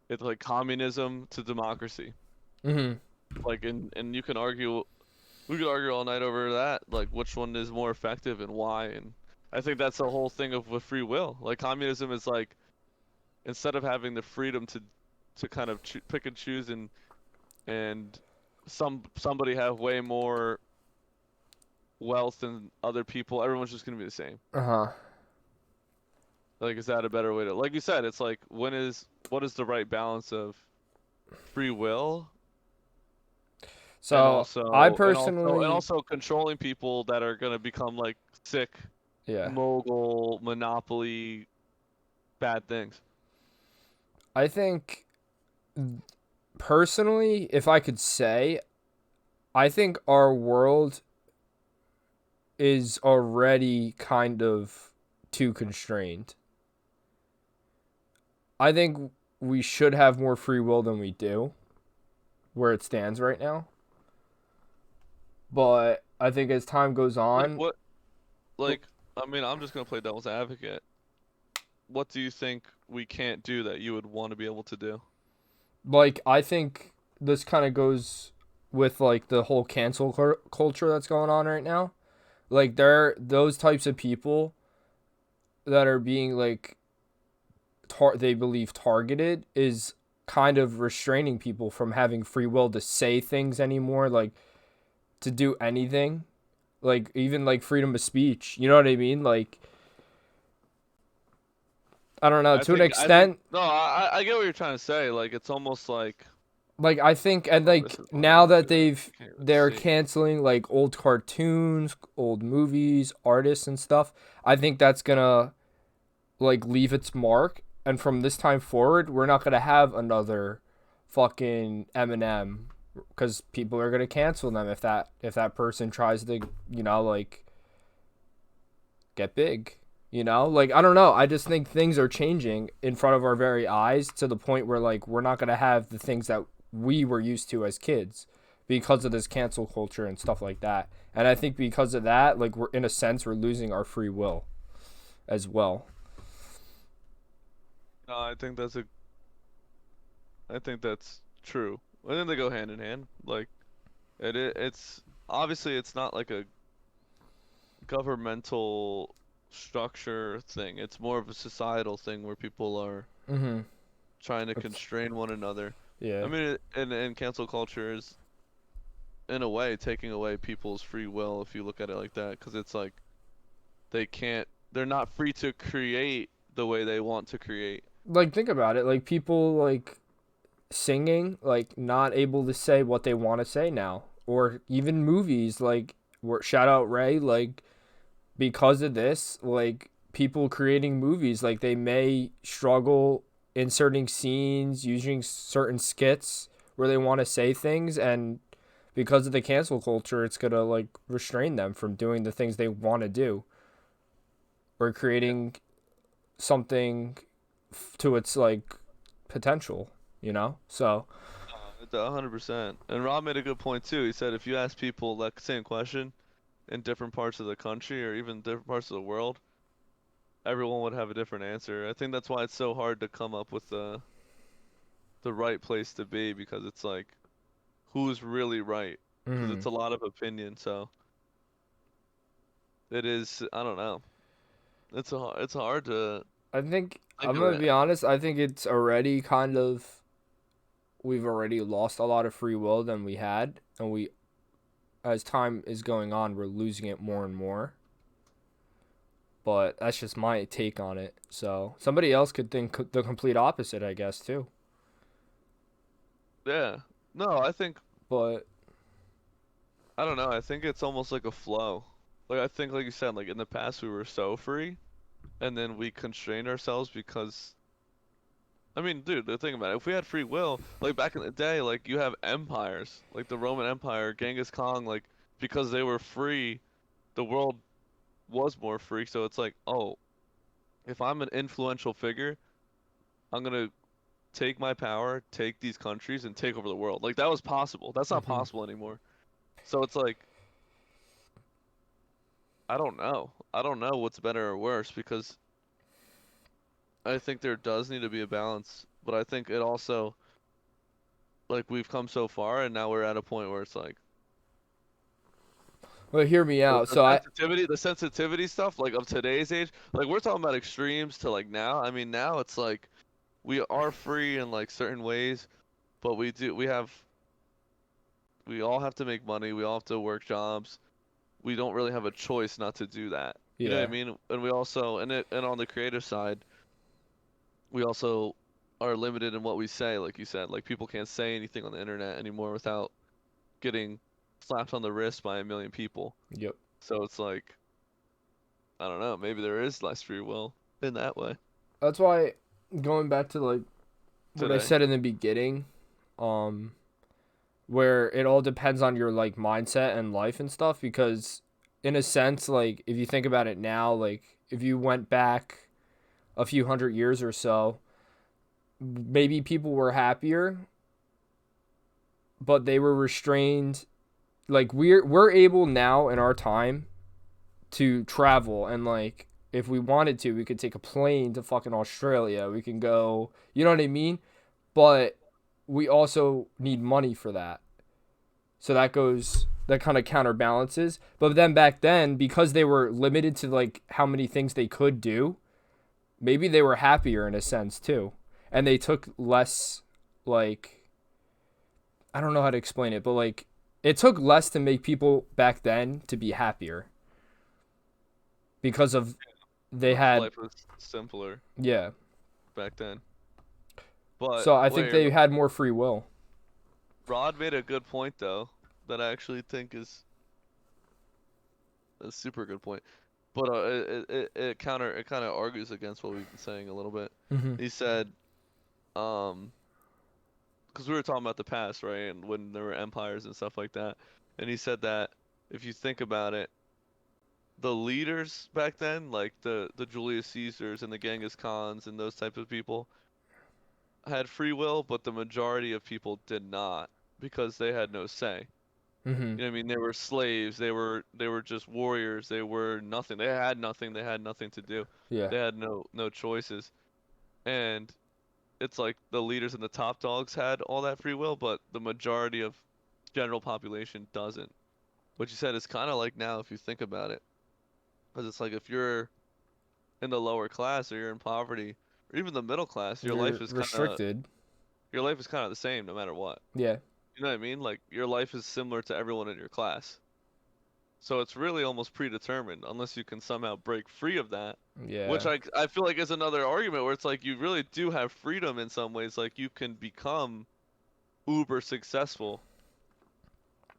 It's like communism to democracy. Mhm. Like, and you can argue, we could argue all night over that, like which one is more effective and why. And I think that's the whole thing of with free will. Like communism is like instead of having the freedom to kind of pick and choose and somebody have way more wealth than other people, everyone's just gonna be the same. Uh-huh. Like, is that a better way to, like you said, it's like what is the right balance of free will and So, I and personally, also controlling people that are gonna become like sick, yeah. mogul, monopoly, bad things. I think personally, if I could say, I think our world is already kind of too constrained. I think we should have more free will than we do, where it stands right now. But I think as time goes Like on, what? Like, I mean, I'm just gonna play devil's advocate. What do you think we can't do that you would want to be able to do? like I think this kind of goes with like the whole cancel culture that's going on right now. Like there those types of people that are being like they believe targeted is kind of restraining people from having free will to say things anymore, like to do anything, like even like freedom of speech, you know what I mean? Like I don't know, to an I think extent. no, I get what you're trying to say. Like it's almost like, Like I think, and oh, this like is what I'm now gonna that do that they've you can't really they're see. canceling like old cartoons, old movies, artists and stuff, I think that's gonna like leave its mark, and from this time forward we're not gonna have another fucking Eminem, because people are gonna cancel them if that person tries to, like get big, like I don't know, I just think things are changing in front of our very eyes to the point where like we're not gonna have the things that we were used to as kids because of this cancel culture and stuff like that. And I think because of that, like we're in a sense we're losing our free will as well. No, I think that's true. I think they go hand in hand. Like it's obviously it's not like a governmental structure thing. It's more of a societal thing where people are Mm-hmm. trying to That's, constrain one another. I yeah. mean, and cancel culture is in a way taking away people's free will if you look at it like that, because it's like they're not free to create the way they want to create. Like think about it. Like people like singing, like not able to say what they want to say now, or even movies like shout out Ray, like because of this, like people creating movies, like they may struggle inserting scenes, using certain skits where they want to say things, and because of the cancel culture, it's gonna like restrain them from doing the things they want to do or Yeah. creating something to its like potential, So, 100%. And Rob made a good point too. He said if you ask people that same question in different parts of the country or even different parts of the world, everyone would have a different answer. I think that's why it's so hard to come up with the right place to be, because it's like who's really right? Because Hmm. it's a lot of opinion. So it is. I don't know. It's hard to I think think I'm of gonna it. be honest. I think it's already kind of we've already lost a lot of free will than we had, and we as time is going on, we're losing it more and more. But that's just my take on it. So somebody else could think the complete opposite, I guess, too. Yeah. No, I think But I don't know. I think it's almost like a flow. Like I think, like you said, like in the past we were so free, and then we constrained ourselves because I mean, dude, the thing about it, if we had free will, like back in the day, like you have empires, like the Roman Empire, Genghis Khan, like because they were free, the world was more free. So it's like, oh, if I'm an influential figure, I'm gonna take my power, take these countries, and take over the world. Like that was possible. That's not mhm. possible anymore. So it's like, I don't know. I don't know what's better or worse because I think there does need to be a balance, but I think it also like we've come so far and now we're at a point where it's like Well, hear me out. the So I sensitivity stuff like of today's age, like we're talking about extremes to like now. I mean, now it's like we are free in like certain ways, but we all have to make money, we all have to work jobs. We don't really have a choice not to do that. You know what I yeah, mean? And we also and on the creative side, we also are limited in what we say, like you said. Like people can't say anything on the internet anymore without getting slapped on the wrist by a million people. yep. So it's like, I don't know, maybe there is less free will in that way That's why going back to like what I today. said in the beginning, um, where it all depends on your like mindset and life and stuff. Because in a sense, like if you think about it now, like if you went back a few hundred years or so, maybe people were happier, but they were restrained. Like we're able now in our time to travel, and like if we wanted to, we could take a plane to fucking Australia. We can go, you know what I mean? But we also need money for that. So that kind of counterbalances. But then back then, because they were limited to like how many things they could do, maybe they were happier in a sense too. And they took less, like, I don't know how to explain it, but like it took less to make people back then to be happier because of they had, Life was simpler yeah. back then. But So I think wait, they had more free will. Rod made a good point though, that I actually think is a super good point. But it kind of argues against what we've been saying a little bit. Hmm. He said, um, because we were talking about the past, right, and when there were empires and stuff like that, and he said that if you think about it, the leaders back then, like the Julius Caesars and the Genghis Khans and those type of people, had free will, but the majority of people did not because they had no say. Hmm. You know what I mean? They were slaves. They were just warriors. They were nothing. They had nothing. They had nothing to do. Yeah. They had no choices. And it's like the leaders and the top dogs had all that free will, but the majority of general population doesn't. What you said is kind of like now if you think about it, because it's like if you're in the lower class or you're in poverty or even the middle class, You're restricted. your life is kind of the same no matter what. Yeah. You know what I mean? Like your life is similar to everyone in your class. So it's really almost predetermined unless you can somehow break free of that, which Yeah. I feel like is another argument where it's like you really do have freedom in some ways. Like you can become uber successful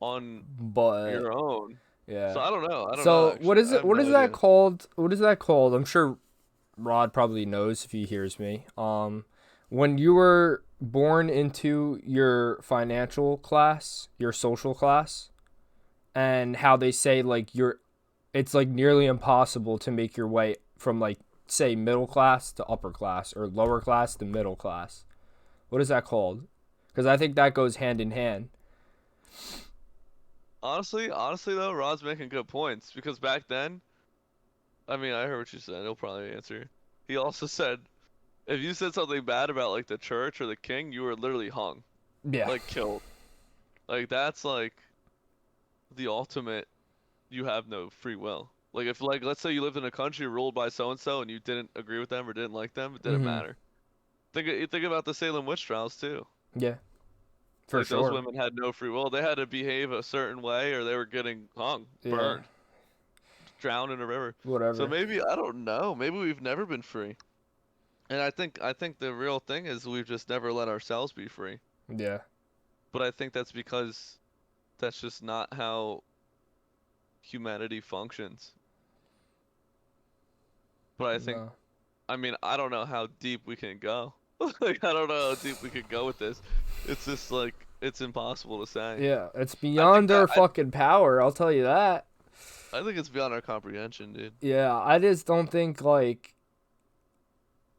on But your own. So yeah. I don't know. I don't know So what actually. is I it? have What no is that idea. called? What is that called? I'm sure Rod probably knows if he hears me. When you were born into your financial class, your social class, and how they say like it's like nearly impossible to make your way from like say middle class to upper class or lower class to middle class. What is that called? Because I think that goes hand in hand. Honestly though, Rod's making good points because back then, I mean, I heard what you said. He'll probably answer. He also said, if you said something bad about like the church or the king, you were literally hung, Yeah. like killed. Like that's like the ultimate. You have no free will. Like if like let's say you lived in a country ruled by so and so and you didn't agree with them or didn't like them, it didn't Mhm. matter. Think about the Salem witch trials too. Yeah. For Like those sure. women had no free will. They had to behave a certain way or they were getting hung, Yeah. burned, drowned in a river. So Whatever. maybe I don't know. Maybe we've never been free. And I think the real thing is we've just never let ourselves be free. Yeah. But I think that's because that's just not how humanity functions. But I think No. I mean, I don't know how deep we can go. Like I don't know how deep we could go with this. It's just like it's impossible to say. Yeah, it's I think beyond that our fucking power, I'll tell you that. I think it's beyond our comprehension, dude. Yeah, I just don't think like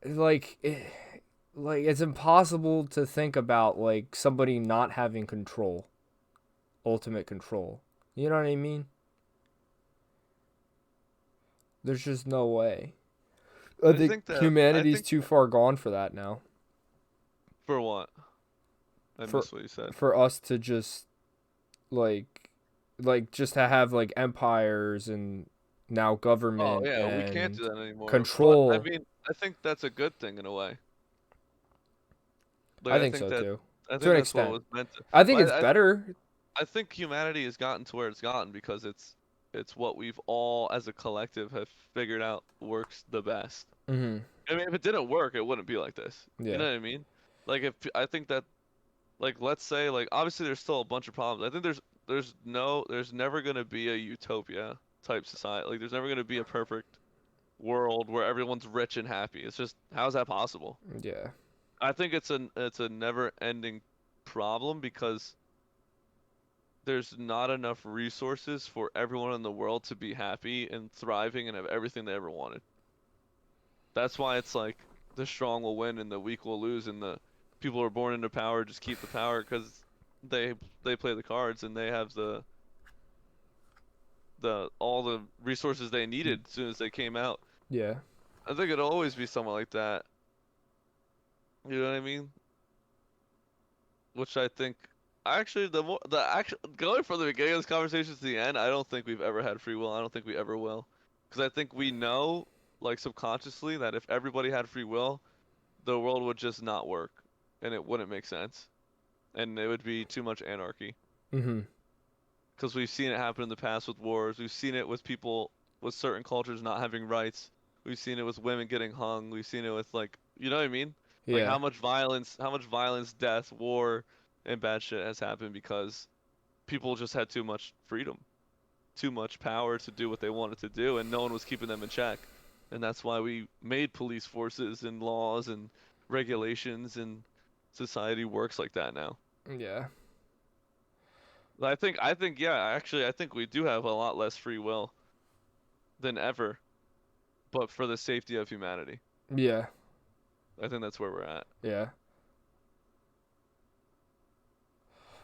like it's impossible to think about like somebody not having control, ultimate control. You know what I mean? There's just no way. I think I humanity's think too far gone for that now. for what? I For missed what you said. for us to just like just to have like empires and now Oh government yeah, we can't and do that anymore. But I control. mean, I think that's a good thing in a way. Like I think so too. I To think an that's what extent. was meant to. I think it's But better. I think humanity has gotten to where it's gotten because it's what we've all as a collective have figured out works the best. Mhm. I mean, if it didn't work, it wouldn't be like this. You Yeah. know what I mean? Like if I think that like let's say like obviously there's still a bunch of problems. I think there's never gonna be a utopia type society. Like there's never gonna be a perfect world where everyone's rich and happy. It's just how's that possible? Yeah. I think it's a never-ending problem because there's not enough resources for everyone in the world to be happy and thriving and have everything they ever wanted. That's why it's like the strong will win and the weak will lose, and the people who are born into power just keep the power because they they play the cards and they have the all the resources they needed as soon as they came out. Yeah. I think it'll always be someone like that. You know what I mean? Which I think actually the actual going from the beginning of this conversation to the end, I don't think we've ever had free will. I don't think we ever will. Because I think we know, like subconsciously, that if everybody had free will, the world would just not work, and it wouldn't make sense, and it would be too much anarchy. Mhm. Because we've seen it happen in the past with wars. We've seen it with people with certain cultures not having rights. We've seen it with women getting hung. We've seen it with like, you know what I mean? Like Yeah. how much violence, death, war, and bad shit has happened because people just had too much freedom, too much power to do what they wanted to do, and no one was keeping them in check. And that's why we made police forces and laws and regulations, and society works like that now. Yeah. Yeah, actually, I think we do have a lot less free will than ever, but for the safety of humanity. Yeah. I think that's where we're at. Yeah.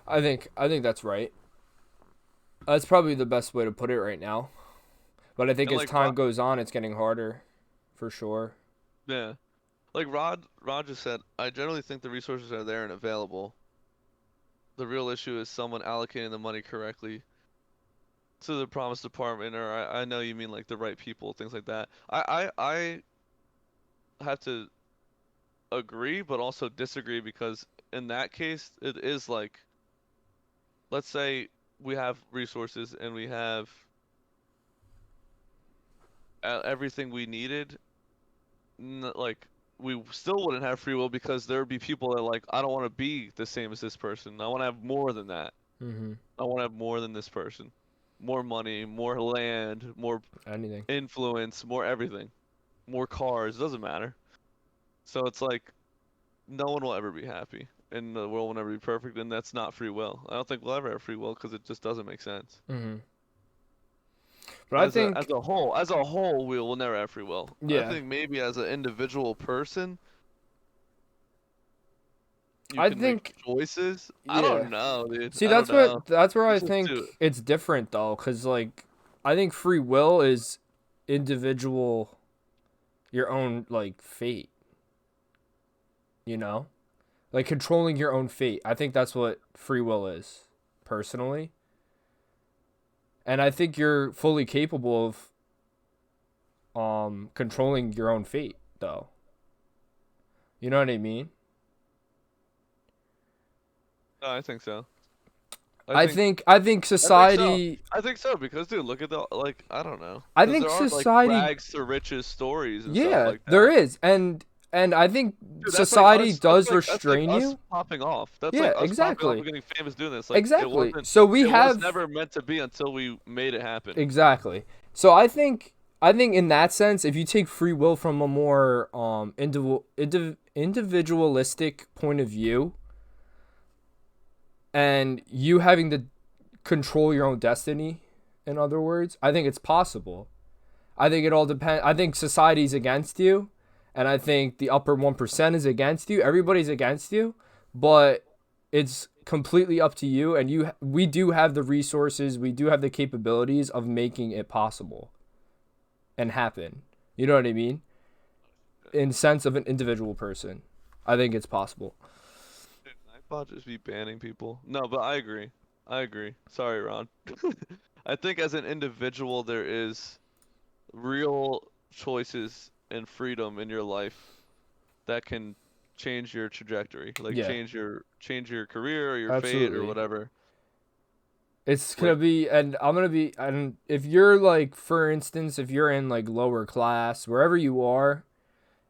I think that's right. That's probably the best way to put it right now. But I think And as like, time goes on, it's getting harder, for sure. yeah, like Rod just said, I generally think the resources are there and available. The real issue is someone allocating the money correctly to the promised department, or I know you mean like the right people, things like that. I have to agree, but also disagree because in that case, it is like, let's say we have resources and we have everything we needed, like we still wouldn't have free will because there would be people that like, I don't want to be the same as this person. I want to have more than that. Mhm. I want to have more than this person. More money, more land, more Anything. influence, more everything. More cars, doesn't matter. So it's like no one will ever be happy and the world will never be perfect, and that's not free will. I don't think we'll ever have free will because it just doesn't make sense. Mhm. But I As think a whole, we will never have free will. I yeah. think maybe as an individual person, you I can make think choices. I yeah. don't know, dude. See, I don't know. that's where I This is too. think it's different though, cuz like I think free will is individual, your own like fate. You know, like controlling your own fate. I think that's what free will is, personally. And I think you're fully capable of controlling your own fate, though. You know what I mean? No, I think so. I think society. I think so because, dude, look at the like. I don't know. I Because think there are like society. rags to riches stories and stuff Yeah, like there that. is, and I think Dude, society does that's like restrain us you. popping off. That's Yeah, like us popping off exactly, and getting famous doing this. Like exactly. So we it was have never meant to be until we made it happen. exactly. So I think in that sense, if you take free will from a more individualistic point of view, and you having to control your own destiny, in other words, I think it's possible. I think it all depends. I think society's against you, and I think the upper 1% is against you. Everybody's against you, but it's completely up to you. And we do have the resources, we do have the capabilities of making it possible and happen. You know what I mean? In sense of an individual person, I think it's possible. Dude, Nightbot just be banning people. No, but I agree. I agree. Sorry, Ron. I think as an individual, there is real choices and freedom in your life that can change your trajectory, like Yeah, change your career or your fate or absolutely. whatever. It's gonna Like, be, and I'm gonna be, and if you're like, for instance, if you're in like lower class, wherever you are,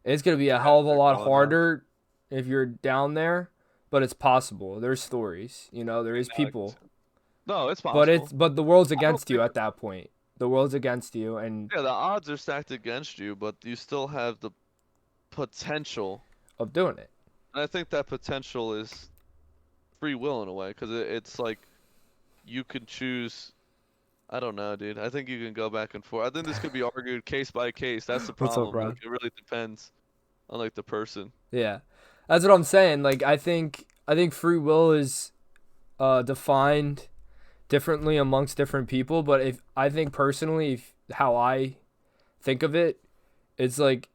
it's gonna be a yeah, hell of a they're lot going down. harder if you're down there, but it's possible. There's stories, there I mean, is now I can people, see. No, it's but possible. the world's I don't against you think. at that point. The world's against you, and Yeah, the odds are stacked against you, but you still have the potential. of doing it. And I think that potential is free will in a way, because it's like you can choose. I don't know, dude. I think you can go back and forth. I think this could be argued case by case. That's the What's up, problem. Like Rod? it really depends on like the person. Yeah, that's what I'm saying. Like I think free will is defined differently amongst different people, but if I think personally, how I think of it, it's like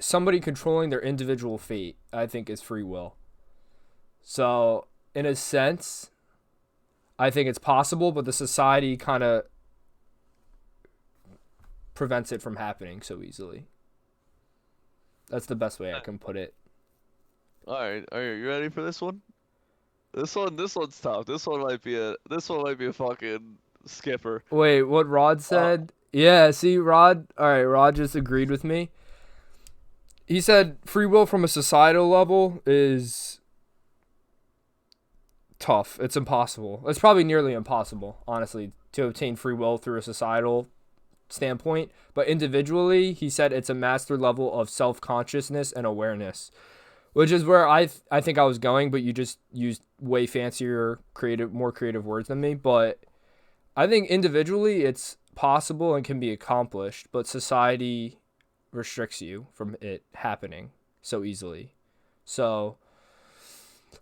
somebody controlling their individual fate. I think is free will. So in a sense, I think it's possible, but the society kind of prevents it from happening so easily. That's the best way I can put it. All right, you ready for this one? This one's tough. This one might be a fucking skipper. Wait, what Rod Uh, said? Yeah, see, Rod. All right, Rod just agreed with me. He said free will from a societal level is tough. It's impossible. It's probably nearly impossible, honestly, to obtain free will through a societal standpoint. But individually, he said it's a master level of self-consciousness and awareness, which is where I think I was going, but you just used way fancier, more creative words than me. But I think individually it's possible and can be accomplished, but society restricts you from it happening so easily. So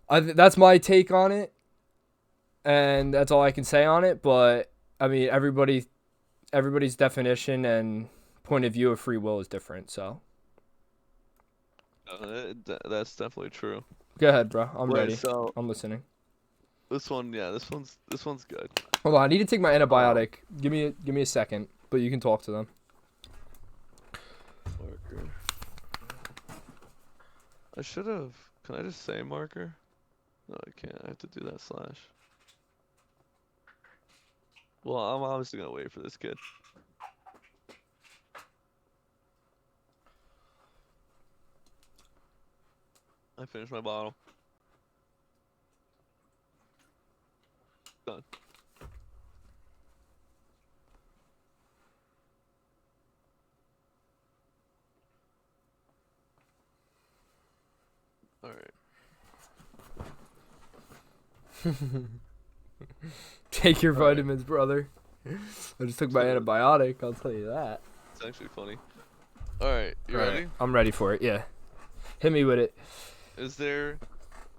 that's my take on it, and that's all I can say on it. But I mean, everybody's definition and point of view of free will is different. So that's definitely true. go ahead, bro. I'm Wait, ready. so I'm listening. this one, yeah, this one's good. Hold on, I need to take my Um, antibiotic. Give me a second, but you can talk to them. marker. I should have. Can I just say marker? No, I can't. I have to do that slash. Well, I'm obviously gonna wait for this kid. I finished my bottle. Done. All right. Take your All right. vitamins, brother. I just took my So, antibiotic. I'll tell you that. it's actually funny. All right, you All right, ready? I'm ready for it. Yeah, hit me with it. Is there?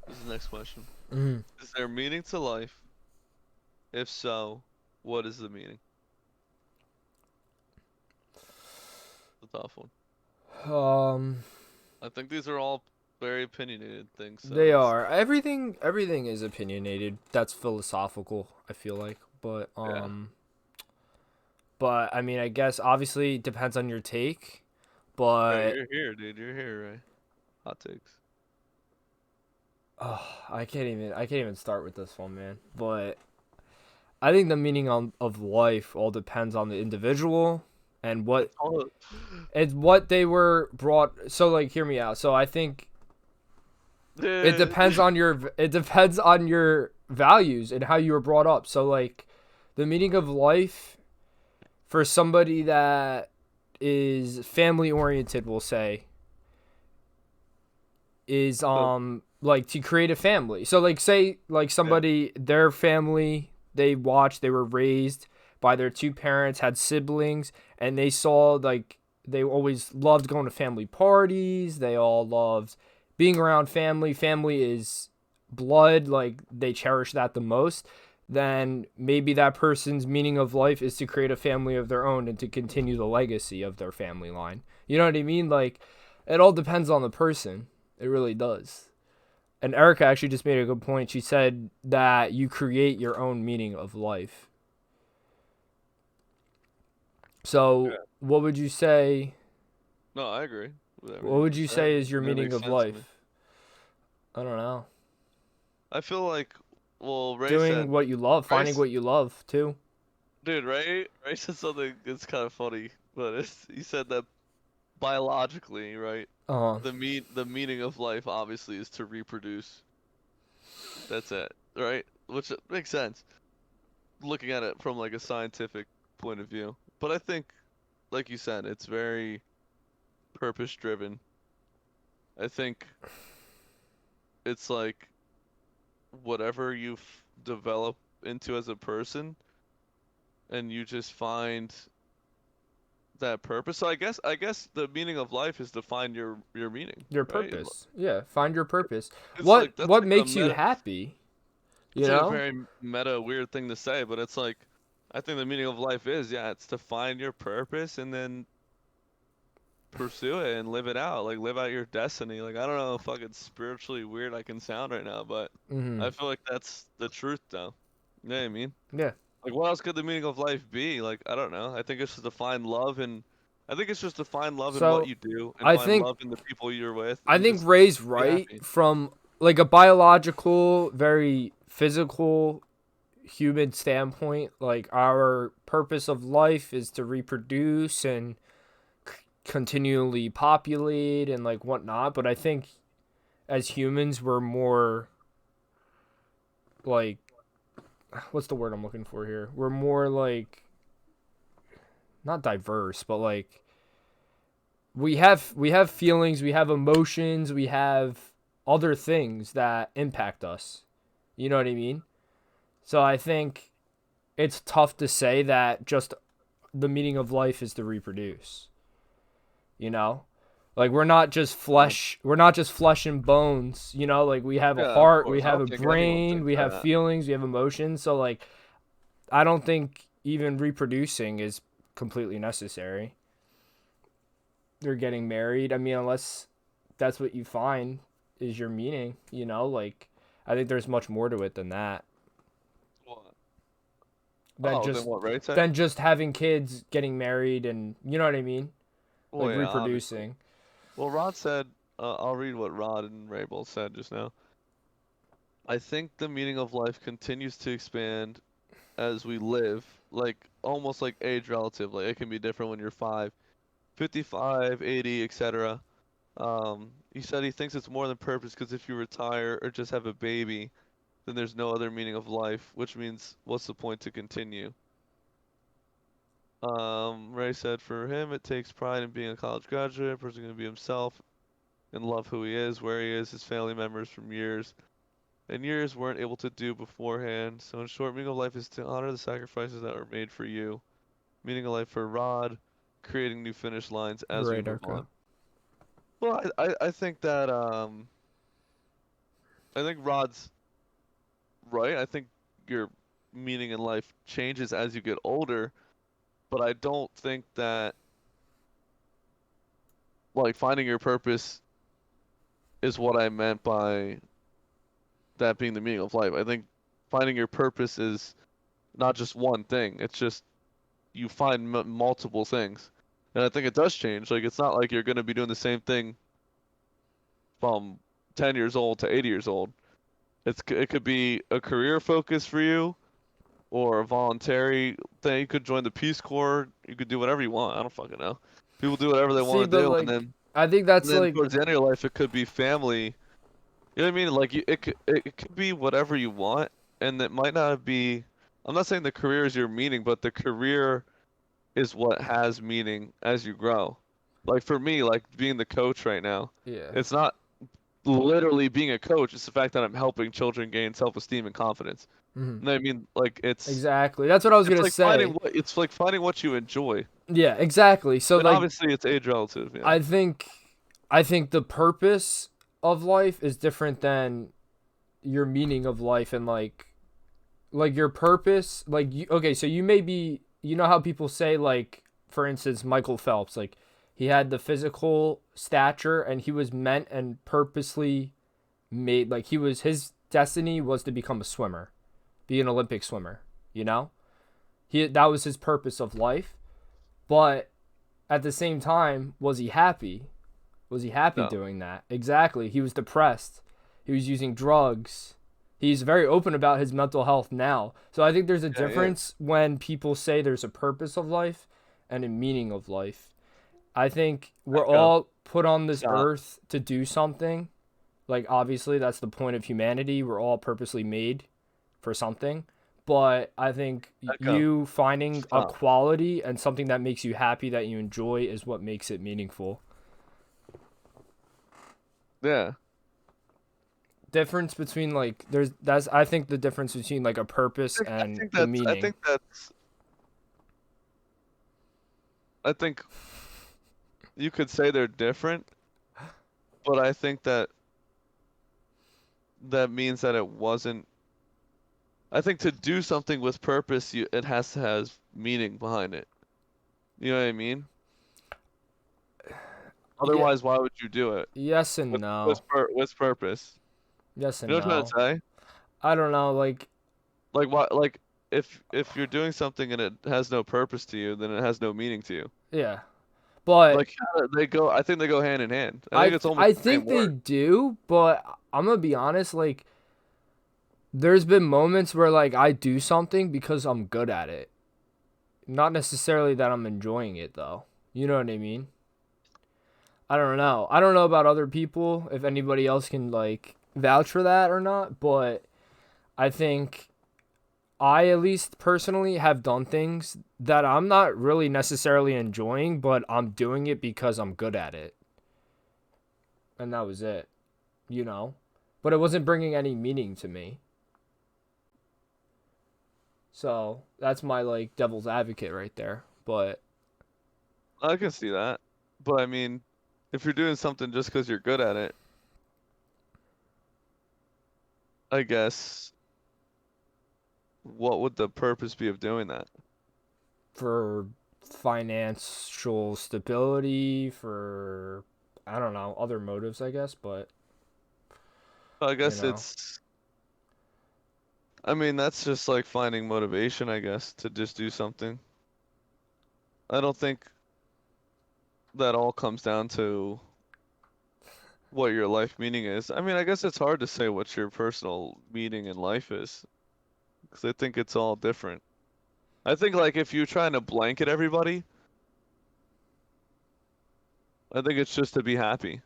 This is the next question. Mhm. Is there meaning to life? If so, what is the meaning? a tough one. Um, I think these are all very opinionated things. So they it's, are. Everything is opinionated. That's philosophical, I feel like. yeah. But I mean, I guess obviously it depends on your take. Right, But you're here, dude. You're here, right? Hot takes. I can't even start with this one, man. But I think the meaning of life all depends on the individual and It's all. what they were brought. So like, hear me out. So I think Yeah. it depends on your values and how you were brought up. So like, the meaning of life for somebody that is family oriented, we'll say, is So, like to create a family. So like, say like yeah. somebody, their family, they were raised by their two parents, had siblings, and they saw like they always loved going to family parties. They all loved being around family. Family is blood, like they cherish that the most. Then maybe that person's meaning of life is to create a family of their own and to continue the legacy of their family line. You know what I mean? Like, it all depends on the person. It really does. And Erica actually just made a good point. She said that you create your own meaning of life. So, Yeah. what would you say? No, I agree with What everything would you you said. say is your That meaning makes of sense to me. life? I don't know. I feel like, well, Ray Doing said, what you love, Ray, finding what you love too. dude, Ray said something that's kind of funny, but he said that biologically, right? Uh, The meaning of life obviously is to reproduce. That's it, right? Which makes sense, looking at it from like a scientific point of view. But I think, like you said, it's very purpose driven. I think it's like whatever you've developed into as a person, and you just find that purpose. So I guess the meaning of life is to find your meaning, your right? purpose. Yeah, find your purpose. It's What like that's what like a makes you meta. happy? You It's like a know? very meta weird thing to say, but it's like I think the meaning of life is, yeah, it's to find your purpose and then pursue it and live it out. Like live out your destiny. Like I don't know how fucking spiritually weird I can sound right now, but I Mhm. feel like that's the truth though. You know what I mean? Yeah. Like what else could the meaning of life be? Like I don't know. I think it's just to find love in what So, you do and I find think love in the people you're with I and think just Ray's be right happy. from like a biological, very physical human standpoint. Like, our purpose of life is to reproduce and continually populate and like whatnot. But I think as humans, we're more like, what's the word I'm looking for here? We're more like, not diverse, but like we have feelings, we have emotions, we have other things that impact us. You know what I mean? So I think it's tough to say that just the meaning of life is to reproduce. You know? Like, Yeah, we're not just flesh and bones, you know, like we have a yeah, of heart, we course. I have don't a think anyone brain, thinks we have that. feelings, we have emotions. So like, I don't think even reproducing is completely necessary. You're getting married. I mean, unless that's what you find is your meaning, you know, like I think there's much more to it than that. What? Than Oh, then just what Ray said? than just having kids, getting married, and you know what I mean? Well, Like yeah, obviously. reproducing. Well, Rod said, I'll read what Rod and Ray both said just now. I think the meaning of life continues to expand as we live, like almost like age relative. Like it can be different when you're 5, 55, 80, etc. He said he thinks it's more than purpose because if you retire or just have a baby, then there's no other meaning of life, which means what's the point to continue? Ray said for him, it takes pride in being a college graduate, a person going to be himself and love who he is, where he is, his family members from years and years weren't able to do beforehand. So in short, meaning of life is to honor the sacrifices that were made for you. Meaning of life for Rod, creating new finish lines as we Right, move Arca. on. Well, I think that I think Rod's right. I think your meaning in life changes as you get older, but I don't think that like finding your purpose is what I meant by that being the meaning of life. I think finding your purpose is not just one thing. It's just you find multiple things. And I think it does change. Like it's not like you're going to be doing the same thing from 10 years old to 80 years old. It could be a career focus for you or a voluntary thing. You could join the Peace Corps. You could do whatever you want. I don't fucking know. People do whatever they See, want to but do, like, I think that's and then like, towards the end of your life, it could be family. You know what I mean? Like it could be whatever you want, and it might not be. I'm not saying the career is your meaning, but the career is what has meaning as you grow. Like for me, like being the coach right now, yeah. it's not literally being a coach. It's the fact that I'm helping children gain self-esteem and confidence. Hmm. You know what I mean? Like Exactly. That's what I was gonna say. it's like finding what you enjoy. Yeah, exactly. So And like, obviously it's age relative, yeah. I think, I think the purpose of life is different than your meaning of life, and like your purpose, like you, okay, so you may be, you know how people say, like, for instance, Michael Phelps, like, he had the physical stature and he was meant and purposely made, like, he was, his destiny was to become a swimmer, be an Olympic swimmer, you know? That was his purpose of life. But at the same time, was he happy? Was he happy No. doing that? Exactly. He was depressed. He was using drugs. He's very open about his mental health now. So I think there's a Yeah, yeah. difference when people say there's a purpose of life and a meaning of life. I think we're Echo. all put on this Stop. earth to do something. Like, obviously, that's the point of humanity. We're all purposely made for something. But I think Echo. you finding a Stop. quality and something that makes you happy, that you enjoy, is what makes it meaningful. Yeah. Difference between, like, that's, I think, the difference between like a purpose and the meaning. I think you could say they're different, but I think that means that it wasn't. I think to do something with purpose, it has to have meaning behind it. You know what I mean? Yeah, Otherwise, why would you do it yes and no. with purpose? Yes You and know what I'm no. trying to say? I don't know, like, Like what? Like if you're doing something and it has no purpose to you, then it has no meaning to you. yeah. But Like they go. I think they go hand in hand. I think it's almost I the same think they word. do, but I'm gonna be honest, like, there's been moments where, like, I do something because I'm good at it. Not necessarily that I'm enjoying it, though. You know what I mean? I don't know. I don't know about other people, if anybody else can, like, vouch for that or not, but I think I, at least personally, have done things that I'm not really necessarily enjoying, but I'm doing it because I'm good at it. And that was it, you know? But it wasn't bringing any meaning to me. So that's my, like, devil's advocate right there. But I can see that, but I mean, if you're doing something just because you're good at it, I guess what would the purpose be of doing that? for financial stability, for, I don't know, other motives, I guess, but I you guess know. it's. I mean, that's just like finding motivation, I guess, to just do something. I don't think that all comes down to what your life meaning is. I mean, I guess it's hard to say what your personal meaning in life is, because I think it's all different. I think like if you're trying to blanket everybody, I think it's just to be happy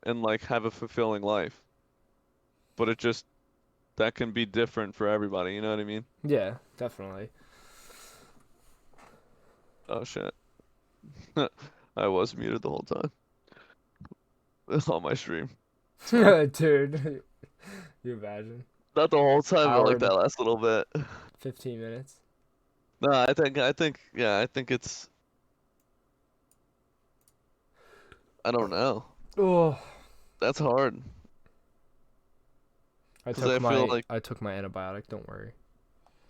and like have a fulfilling life. But it just that can be different for everybody, you know what I mean? Yeah, definitely. Oh shit. I was muted the whole time on my stream. It's fine. Dude, you imagine? Not the whole time, but Hour like and that last little bit. 15 minutes. No, yeah, I think it's, I don't know. Oh, That's hard. Because I feel like I took my antibiotic, don't worry.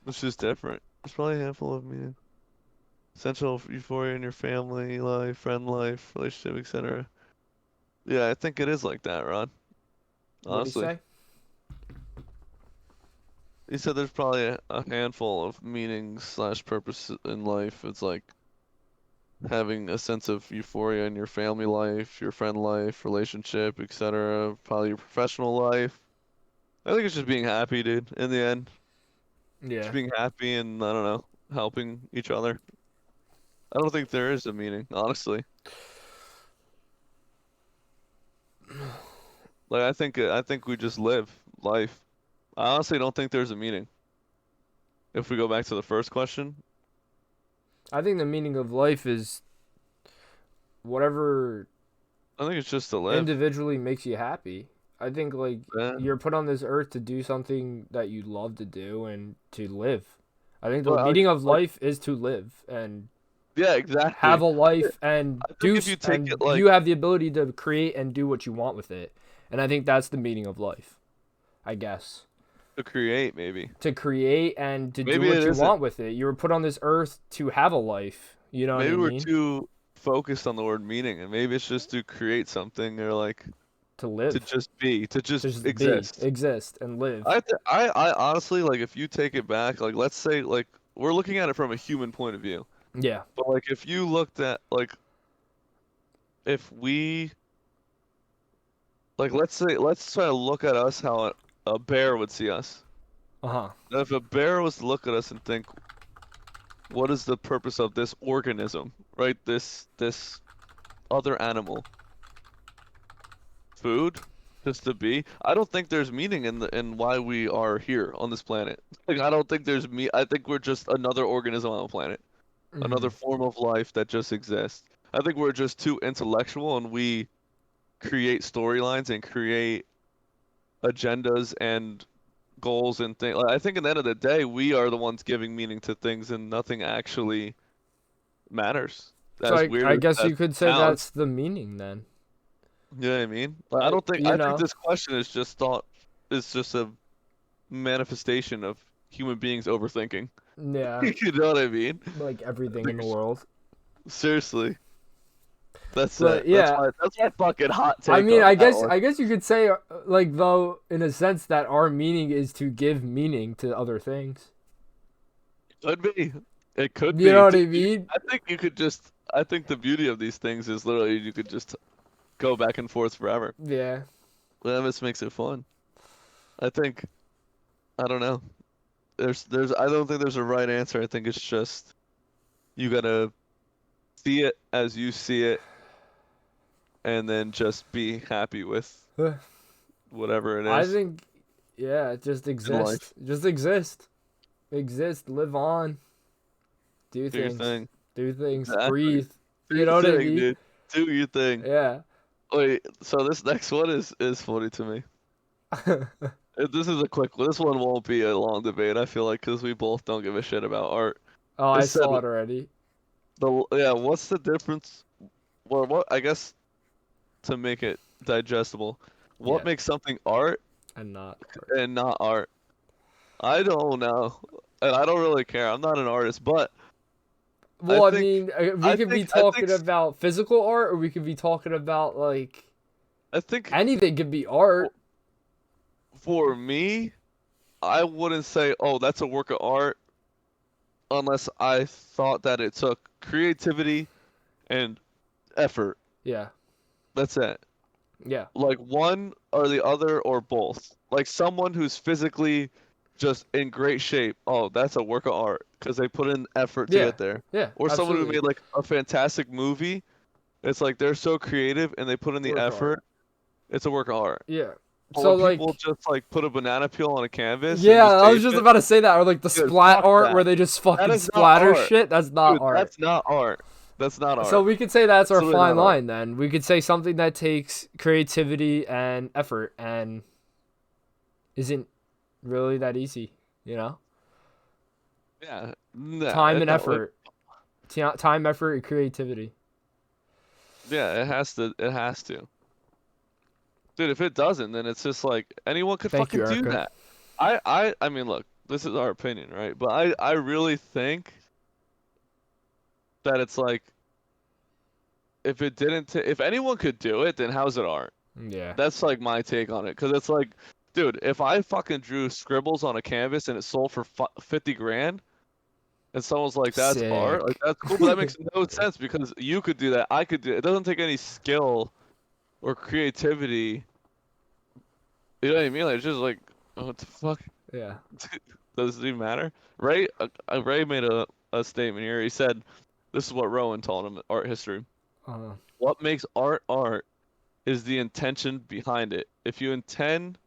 it's just different. There's probably a handful of essential euphoria in your family life, friend life, relationship, etc. Yeah, I think it is like that, Ron. What'd he Honestly. say? He said there's probably a handful of meanings slash purpose in life. It's like having a sense of euphoria in your family life, your friend life, relationship, etc. Probably your professional life. I think it's just being happy, dude, in the end. Just Yeah. being happy and, I don't know, helping each other. I don't think there is a meaning, honestly. Like I think we just live life. I honestly don't think there's a meaning. If we go back to the first question, I think the meaning of life is whatever I think it's just to live. individually makes you happy. I think like Yeah. you're put on this earth to do something that you love to do and to live. I think the But meaning of life is to live and yeah, have exactly. a life and I think if you take and it like you have the ability to create and do what you want with it. And I think that's the meaning of life, I guess. to create, maybe. To create and to do Maybe what it you isn't. want with it. You were put on this earth to have a life. You know what I Maybe we're mean? too focused on the word meaning, and maybe it's just to create something or like To to live. just be, to To just just be, exist. exist, and live. I honestly like if you take it back, like let's say like we're looking at it from a human point of view, Yeah. but like if you looked at like if we like let's try to look at us how a bear would see us. Uh-huh. Now, if a bear was to look at us and think, what is the purpose of this organism, right? This other animal, food, just to be. I don't think there's meaning in why we are here on this planet. Like I don't think there's me. I think we're just another organism on the planet, another Mhm. form of life that just exists. I think we're just too intellectual and we create storylines and create agendas and goals and things. Like, I think at the end of the day, we are the ones giving meaning to things and nothing actually matters. So As I weird guess as you it could say sounds, that's the meaning then. you know what I mean? I Like, don't think you I think know. this question is just thought is just a manifestation of human beings overthinking. Yeah. You know what I mean? Like I everything think in the world. seriously, that's it. But yeah, That's my fucking hot I take mean, on I that guess one. I guess you could say like though in a sense that our meaning is to give meaning to other things. Could be. It could You be. know what I Dude, mean? I think you could just. I think the beauty of these things is literally you could just go back and forth forever. Yeah. That just makes it fun. I think. I don't know. There's. I don't think there's a right answer. I think it's just you gotta see it as you see it, and then just be happy with whatever it I is think yeah, just in life. exist. Just exist. Exist, live on, do Do your things. thing. Do things, Exactly. breathe. Do You your know what I thing, mean? dude. Do your thing. Yeah. Wait, so this next one is funny to me. This is a quick one. This one won't be a long debate, I feel like, because we both don't give a shit about art. Oh, It I said, saw it already. yeah, what's the difference? Well, what, I guess to make it digestible, what Yeah, makes something art and not. and not art? I don't know. And I don't really care. I'm not an artist, but I Well, I think, mean, we I could be think, I think, talking about physical art, or we could be talking about like I think anything could be for art. for me, I wouldn't say, oh, that's a work of art unless I thought that it took creativity and effort. Yeah, That's it. yeah, Like one or the other or both. Like someone who's physically just in great shape. Oh, that's a work of art because they put in effort to yeah, get there. yeah. Or someone who Absolutely, made like a fantastic movie. It's like they're so creative and they put in the work of art. effort. It's a work of art. Yeah. But So when people like, just like put a banana peel on a canvas and yeah, just I was tape just it, about to say that, or like the dude, splat fuck art that. where they just That fucking is not splatter art. shit. That's not Dude, art. that's not art. That's not So art. we could say that's It's our really fine not art. line then. We could say something that takes creativity and effort and isn't really that easy, you know? Yeah. Nah, Time and no. effort. Time, effort, and creativity. Yeah, it has to. It has to. Dude, if it doesn't, then it's just like anyone could Thank you, fucking do Erica. that. I mean, look, this is our opinion, right? But I really think that it's like if it didn't, if anyone could do it, then how's it art? Yeah. That's like my take on it, because it's like, dude, if I fucking drew scribbles on a canvas and it sold for 50 grand, and someone's like, that's art, like Sick. that's cool, but that makes no sense because you could do that, I could do it. It doesn't take any skill or creativity. You know what I mean? Like, it's just like, oh, what the fuck? Yeah. Does it even matter? Ray made a statement here. He said, this is what Rowan told him, art history. Uh, What makes art art is the intention behind it. If you intend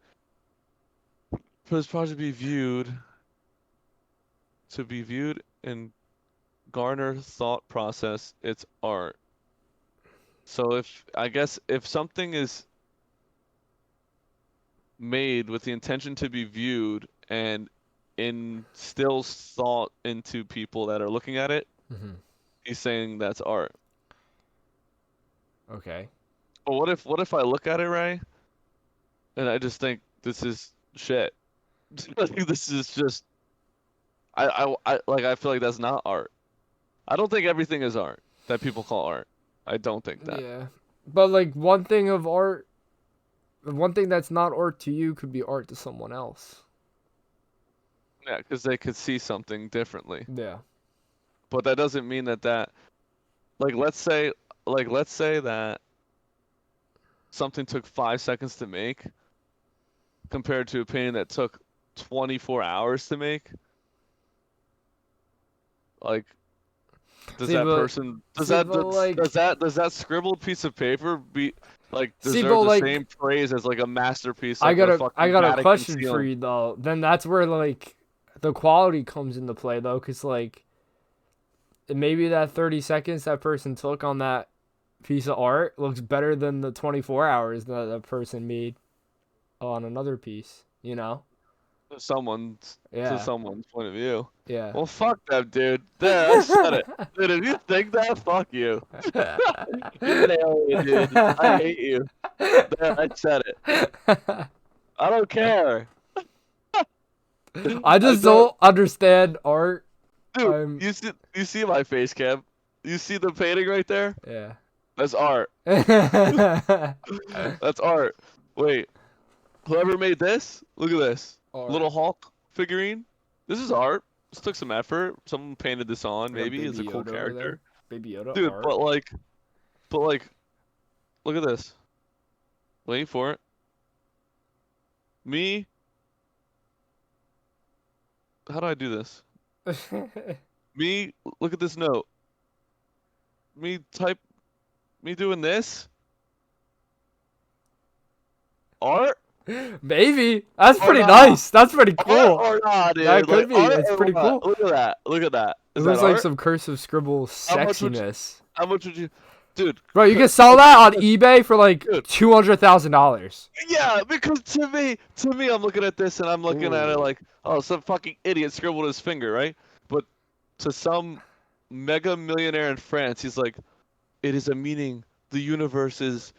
for this project to be viewed and garner thought process, it's art. So I guess if something is made with the intention to be viewed and instills thought into people that are looking at it, mhm. he's saying that's art. Okay. But what if I look at it, Ray, and I just think this is shit? Like, this is just I feel like that's not art. I don't think everything is art that people call art. I don't think that. Yeah. But like one thing of art, one thing that's not art to you could be art to someone else. Yeah, because they could see something differently. Yeah. But that doesn't mean that like let's say that something took 5 seconds to make compared to a painting that took 24 hours to make. Like, does See, that but- person does see, that but, like- does that scribbled piece of paper be like See, deserve but, the like- same praise as like a masterpiece? I Like got the a fucking a Vatican question for ceiling? you though. Then that's where like the quality comes into play though, cause like maybe that 30 seconds that person took on that piece of art looks better than the 24 hours that that person made on another piece. You know? To someone's Yeah. point of view. Yeah. Well, fuck them, dude. There, I said it. Dude, if you think that, fuck you. You're an alien, dude. I hate you. There, I said it. I don't care. I just don't understand art. Dude, you see my face cam? You see the painting right there? Yeah. That's art. Art. That's art. Wait, whoever made this? Look at this. Little Hulk figurine. This is art. This took some effort. Someone painted this on. Got Maybe it's a Baby cool Yoda over character. there. Baby Yoda Dude, art. but like, look at this. Waiting for it. Me. How do I do this? Me. Look at this note. Me doing this. Art. Maybe. That's Or pretty not. nice. That's pretty cool. Art or not, dude. That could be. art It's or pretty what? cool. Look at that. Look at that. It Is looks that like art? some cursive scribble How much would you- sexiness. How much would you, dude? Bro, you can sell that on eBay for like Dude. $200,000. Yeah, because to me, I'm looking at this and I'm looking at it Ooh. like, oh, some fucking idiot scribbled his finger, right? But to some mega millionaire in France, he's like, it is a meaning. The universe is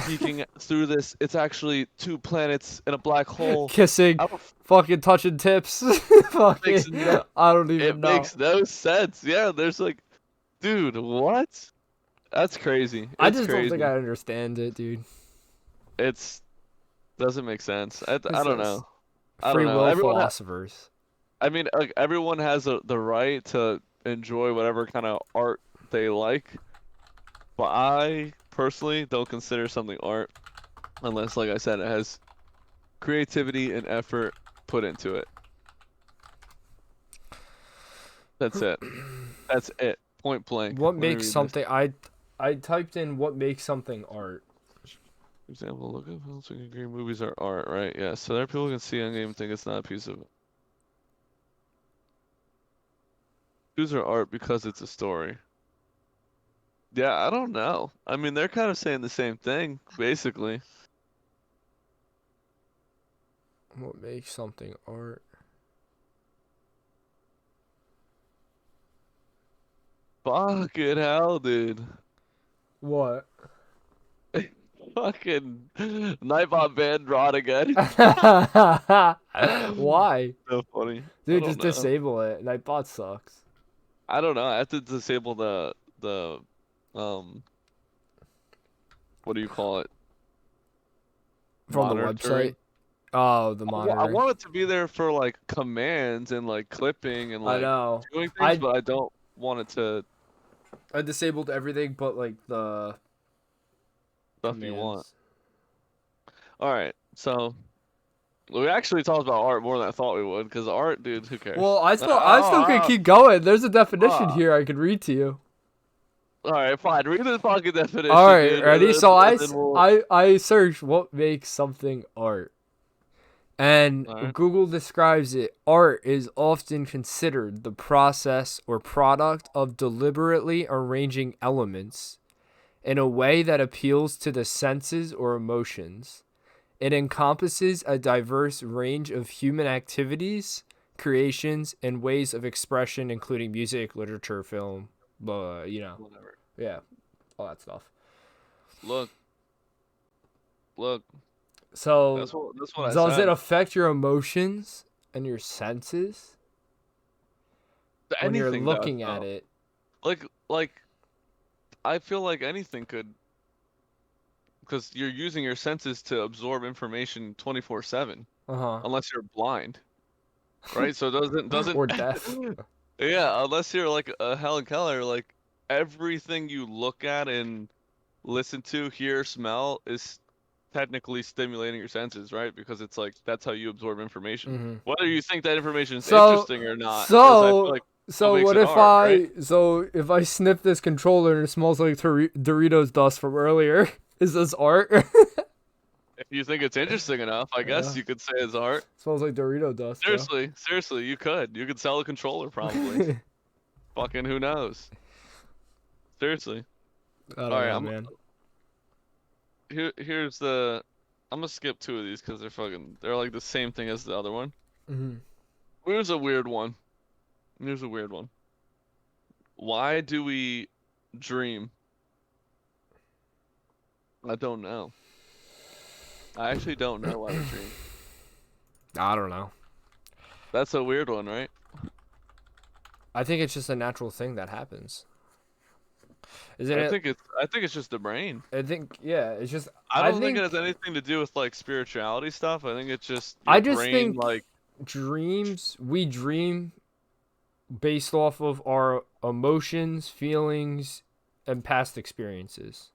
peeking through this. It's actually two planets and a black hole. Kissing, I don't- fucking touching tips. Fucking, Makes no- I don't even It know. makes no sense. Yeah, there's like, dude, what? That's crazy. I It's just crazy. don't think I understand it, dude. It's doesn't make sense. I It's don't just know. I Free don't know. will Everyone philosophers. I mean, like, everyone has the right to enjoy whatever kind of art they like, but I personally don't consider something art unless, like I said, it has creativity and effort put into it. That's it. That's it. Point blank. What Let me makes read something? I typed in what makes something art. this. For example, look at films and agree movies are art, right? Yeah, so there people can see and even think it's not a piece of Movies are art because it's a story. Yeah, I don't know. I mean, they're kind of saying the same thing, basically. What makes something art? Fucking hell, dude. What? Fucking Nightbot band rod again. Why? So funny. Dude, I just don't know. disable it. Nightbot sucks. I don't know. I have to disable the what do you call it? From the Monitoring. website. Oh, the I monitoring. want it to be there for like commands and like clipping and I like know. doing things, I but I don't want it to I disabled everything but like the stuff you want. commands. All right, so we actually talked about art more than I thought we would, because art, dude, who cares? Well, I still could keep going. There's a definition Ah. here I could read to you. All right, fine. Read the fucking definition, All right, dude, ready? So and then we'll. I searched what makes something art. And All right. Google describes it. Art is often considered the process or product of deliberately arranging elements in a way that appeals to the senses or emotions. It encompasses a diverse range of human activities, creations, and ways of expression, including music, literature, film, Whatever. yeah, all that stuff. Look, look. So, That's what I does it said. affect your emotions and your senses when you're Anything does, looking at though. it? Like, I feel like anything could, because you're using your senses to absorb information 24/7, Uh unless you're blind, right? So huh. doesn't Or death. yeah, unless you're like a Helen Keller, like everything you look at and listen to, hear, smell is technically stimulating your senses, right? Because it's like that's how you absorb information. hmm Whether you think that information is So, interesting or not, is I feel so, like what so makes what it if art, right? I sniff this controller and it smells like Doritos dust from earlier? Is this art? If you think it's interesting enough, I guess Yeah, you could say it's art. smells like Dorito dust, bro. Seriously, you could. You could sell a controller probably. I Fucking who knows? Seriously. don't All right, know, man. here's the. I'm gonna skip two of these because they're like the same thing as the other one. hmm Here's a weird one. Here's a weird one. Why do we dream? I don't know. I actually don't know why we dream. I don't know. That's a weird one, right? I think it's just a natural thing that happens. Isn't it? I think it's just the brain. I think yeah. It's just. I I don't think think. it has anything to do with like spirituality stuff. I think it's just your I just brain think like dreams. We dream based off of our emotions, feelings, and past experiences.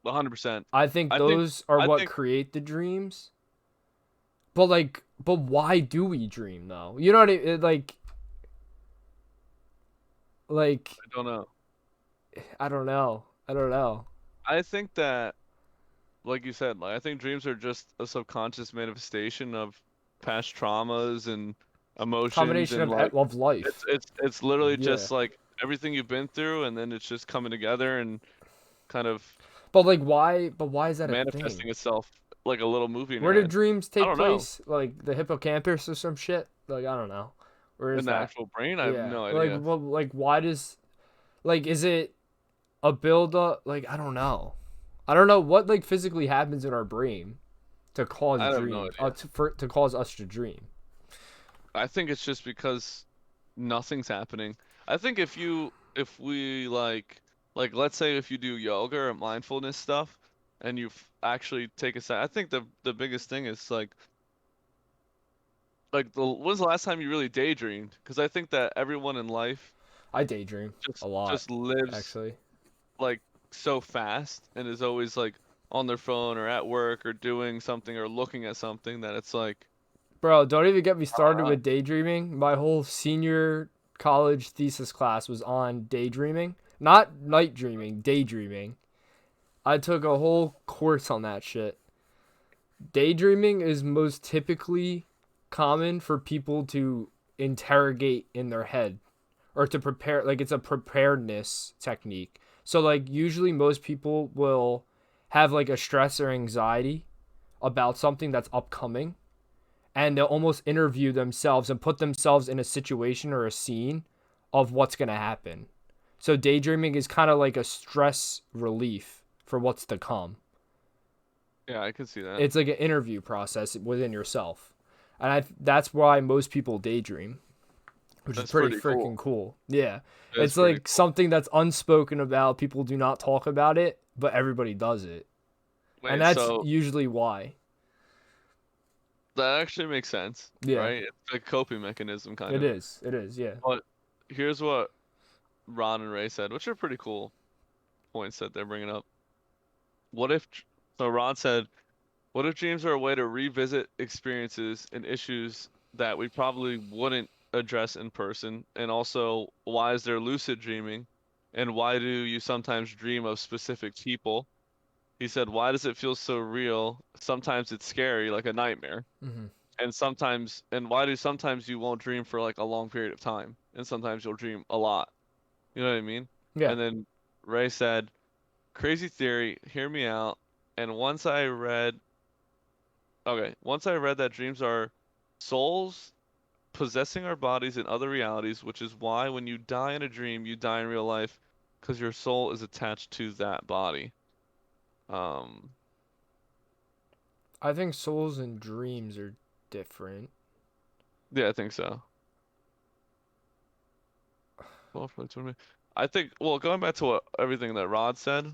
100%. I think I think those are I what think create the dreams. But why do we dream though? You know what I like I don't know. I don't know. I don't know. I think that like you said, like I think dreams are just a subconscious manifestation of past traumas and emotions Combination and of like of life. it's literally Yeah. just like everything you've been through and then it's just coming together and kind of But why is that a manifesting thing? itself like a little movie in Where your do head. dreams I take don't know. place? Like the hippocampus or some shit? Like I don't know. Where In is the that? actual brain, I have Yeah. no Like idea. well, like why does like is it a build up? Like I don't know. I don't know what like physically happens in our brain to cause I have no dreams. idea. To cause us to dream. I think it's just because nothing's happening. I think if we like let's say if you do yoga or mindfulness stuff and you actually take a sec, I think the biggest thing is like when's the last time you really daydreamed? Because I think that everyone in life I daydream a lot, just lives actually. like so fast and is always like on their phone or at work or doing something or looking at something that it's like Bro, don't even get me I don't started know. with daydreaming. My whole senior college thesis class was on daydreaming. Not night dreaming, daydreaming. I took a whole course on that shit. Daydreaming is most typically common for people to interrogate in their head or to prepare, like it's a preparedness technique. So like usually most people will have like a stress or anxiety about something that's upcoming and they'll almost interview themselves and put themselves in a situation or a scene of what's going to happen. So daydreaming is kind of like a stress relief for what's to come. Yeah, I can see that. It's like an interview process within yourself. And that's why most people daydream, which is That's pretty pretty freaking cool. cool. Yeah. That's It's pretty like cool. something that's unspoken about. People do not talk about it, but everybody does it, and Wait, that's so usually why. that actually makes sense, Yeah, right? It's a coping mechanism, kind it of. is. It is. Yeah. But here's what Ron and Ray said, which are pretty cool points that they're bringing up. What if, so Ron said, what if dreams are a way to revisit experiences and issues that we probably wouldn't address in person? And also, why is there lucid dreaming? And why do you sometimes dream of specific people? He said, why does it feel so real? Sometimes it's scary, like a nightmare. Hmm. And why do sometimes you won't dream for like a long period of time? And sometimes you'll dream a lot. You know what I mean? Yeah. And then Ray said, crazy theory, hear me out. And once I read that dreams are souls possessing our bodies in other realities, which is why when you die in a dream, you die in real life, because your soul is attached to that body. Um, I think souls and dreams are different. yeah, I think so. Well, I think, well, going back to everything that Rod said,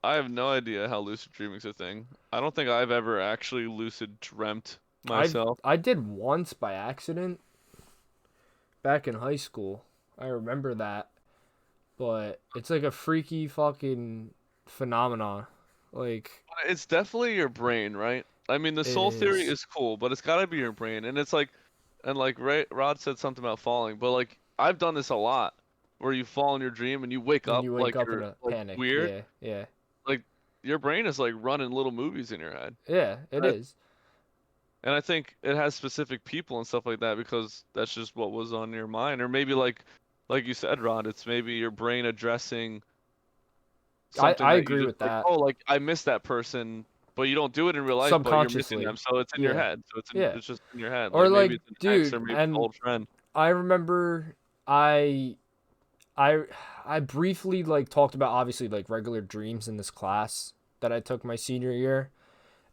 I have no idea how lucid dreaming's a thing. I don't think I've ever actually lucid dreamt myself. I did once by accident back in high school. I remember that, but it's like a freaky fucking phenomenon. Like It's definitely your brain, right? I mean, the it soul theory is is cool, but it's gotta be your brain. And it's like, and like Rod said something about falling, but like I've done this a lot, where you fall in your dream and you wake when up you wake like up in you're a like panic. weird, Yeah, yeah, like your brain is like running little movies in your head. yeah. It And is. I think it has specific people and stuff like that because that's just what was on your mind. Or maybe like you said, Rod, it's maybe your brain addressing something I that you agree just with like, that. oh, like I miss that person, but you don't do it in real life, but you're missing them, Subconsciously. so it's in your Yeah, head. So yeah. it's just in your head. Or Like maybe like, it's an ex or dude, maybe it's an and old friend. I remember I I I briefly like talked about obviously like regular dreams in this class that I took my senior year,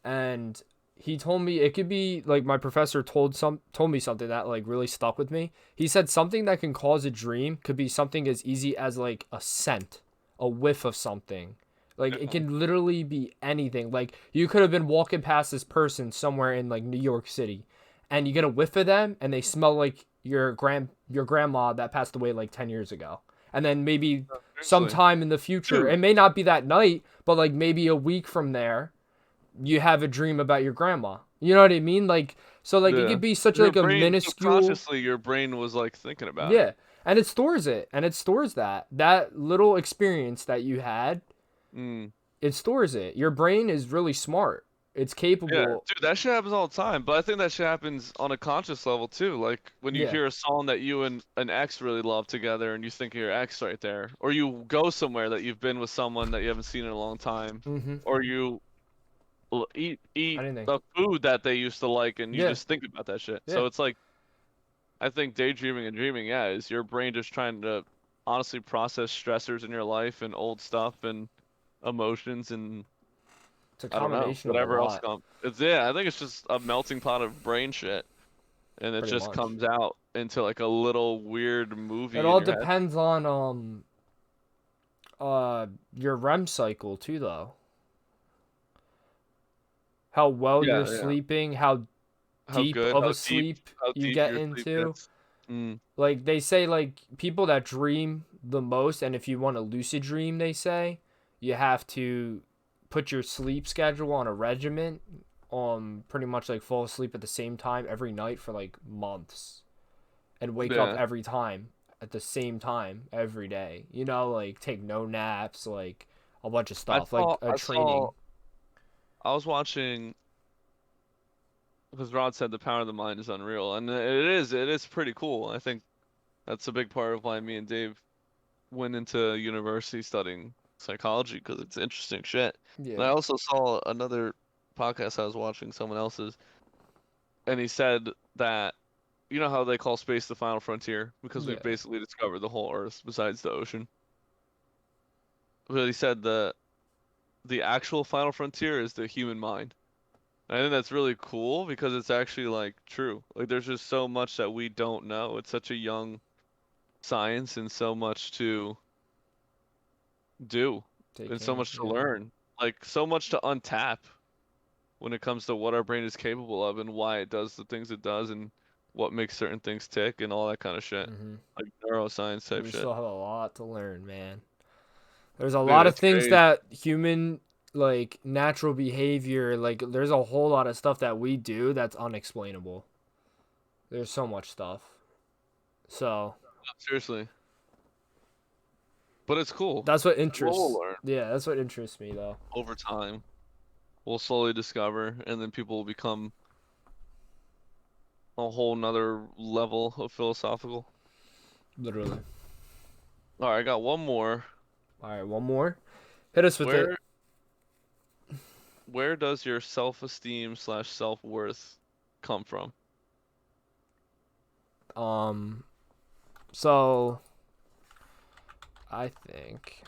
and he told me it could be like my professor told me something that like really stuck with me. He said something that can cause a dream could be something as easy as like a scent, a whiff of something. Like it Yeah. can literally be anything. Like you could have been walking past this person somewhere in like New York City, and you get a whiff of them and they smell like your grandma that passed away like 10 years ago. And then maybe No, seriously. sometime in the future, Dude, it may not be that night, but like maybe a week from there, you have a dream about your grandma. You know what I mean? Like so like it yeah. could be such Your like a brain, minuscule subconsciously, your brain was like thinking about it. yeah. And it stores it and it stores that little experience that you had, Mm. it stores it. Your brain is really smart. It's Yeah, capable. dude, that shit happens all the time. But I think that shit happens on a conscious level too. Like when you Yeah. hear a song that you and an ex really love together, and you think of your ex right there, or you go somewhere that you've been with someone that you haven't seen in a long time, Mhm. or you eat Anything. the food that they used to like, and you Yeah. just think about that shit. Yeah. So it's like I think daydreaming and dreaming, yeah, is your brain just trying to honestly process stressors in your life and old stuff and emotions and It's a I don't know, combination of a whatever else lot, comes. It's yeah, I think it's just a melting pot of brain shit, and it pretty just much. comes out into like a little weird It movie in all your head. depends on your REM cycle too though. How well you're Yeah, yeah. sleeping, how How deep good, of a sleep how you deep get your sleep into. gets. Mm, Like they say like people that dream the most, and if you want to lucid dream, they say you have to put your sleep schedule on a regiment, pretty much like fall asleep at the same time every night for like months and wake up yeah. every time at the same time every day. You know, like take no naps, like a bunch of I stuff, like saw, a I saw, training. I was watching because Rod said the power of the mind is unreal, and it is pretty cool. I think that's a big part of why me and Dave went into university studying psychology because it's interesting shit. And Yeah. I also saw another podcast I was watching, someone else's, and he said that you know how they call space the final frontier because we've Yeah. basically discovered the whole Earth besides the ocean. But he said the actual final frontier is the human mind. And I think that's really cool because it's actually like true. Like there's just so much that we don't know. It's such a young science and so much to do. and so much to Yeah. learn. Like so much to untap when it comes to what our brain is capable of and why it does the things it does and what makes certain things tick and all that kind of shit. Mhm. Like neuroscience type We shit. still have a lot to learn, man. There's a Dude, lot of it's things crazy. that human like natural behavior, like there's a whole lot of stuff that we do that's unexplainable. There's so much stuff. So, Seriously. But it's cool. that's what What we'll interests. learn Yeah, that's what interests me though. over time. We'll slowly discover, and then people will become a whole nother level of philosophical. Literally. All right, I got one more. All right, one more. Hit us with it. Where where does your self-esteem slash self-worth come from? Um so I think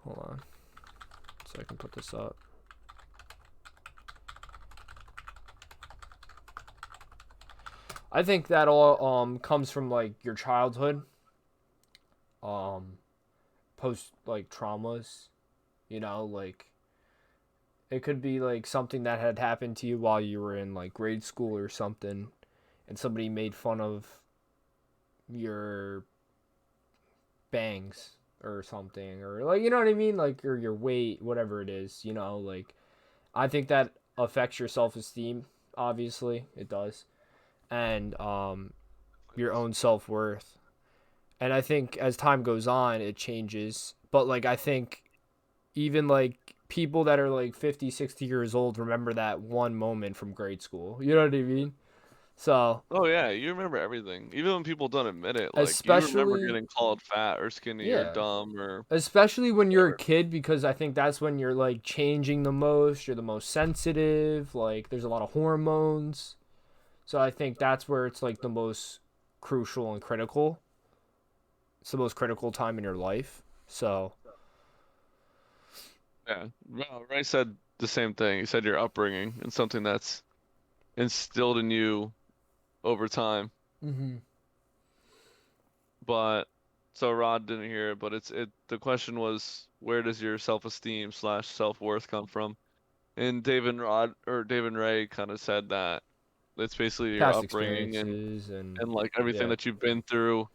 hold on. So I can put this up. I think that all comes from like your childhood. Um post like traumas, like it could be like something that had happened to you while you were in like grade school or something and somebody made fun of your bangs or something or like you know what I mean like or your weight whatever it is like I think that affects your self-esteem obviously it does and your own self-worth and I think as time goes on it changes but like I think even like people that are like 50, 60 years old remember that one moment from grade school. You know what I mean? So, Oh yeah, you remember everything. Even when people don't admit it, like you remember especially, getting called fat or skinny or yeah, dumb or especially when you're a whatever. kid because I think that's when you're like changing the most, you're the most sensitive, like there's a lot of hormones. So I think that's where it's like the most crucial and critical. It's the most critical time in your life. So, Yeah. Well, Ray said the same thing. He said your upbringing and something that's instilled in you over time. mm-hmm. But so Rod didn't hear it, but the question was where does your self-esteem slash self-worth come from? And Dave and Ray kind of said that it's basically your Past upbringing experiences and and like everything yeah, that you've been through.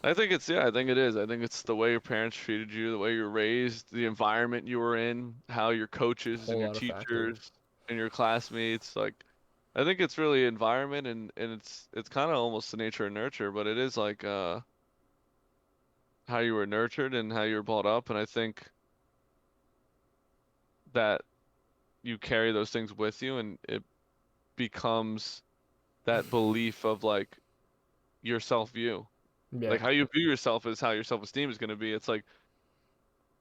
I think it is. I think it's the way your parents treated you, the way you were raised, the environment you were in, how your coaches and whole your lot of factors. teachers and your classmates, like I think it's really environment and it's kind of almost the nature and nurture, but it is like how you were nurtured and how you were brought up, and I think that you carry those things with you and it becomes that belief of like your self-view. Yeah. Like how you view yourself is how your self-esteem is going to be. It's like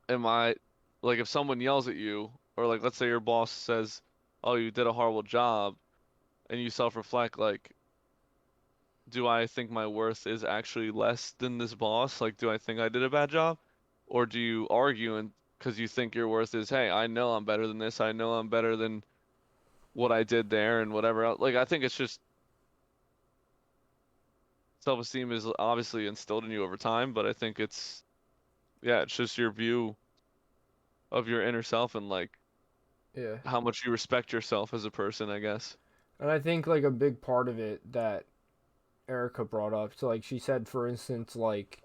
am I like if someone yells at you or like let's say your boss says, "Oh, you did a horrible job," and you self-reflect like, do I think my worth is actually less than this boss? Like, do I think I did a bad job? Or do you argue and because you think your worth is, "Hey, I know I'm better than this. I know I'm better than what I did there and whatever else." Like, I think it's just self-esteem is obviously instilled in you over time, but I think it's yeah, it's just your view of your inner self and like Yeah. how much you respect yourself as a person, I guess. And I think like a big part of it that Erica brought up, so like she said for instance like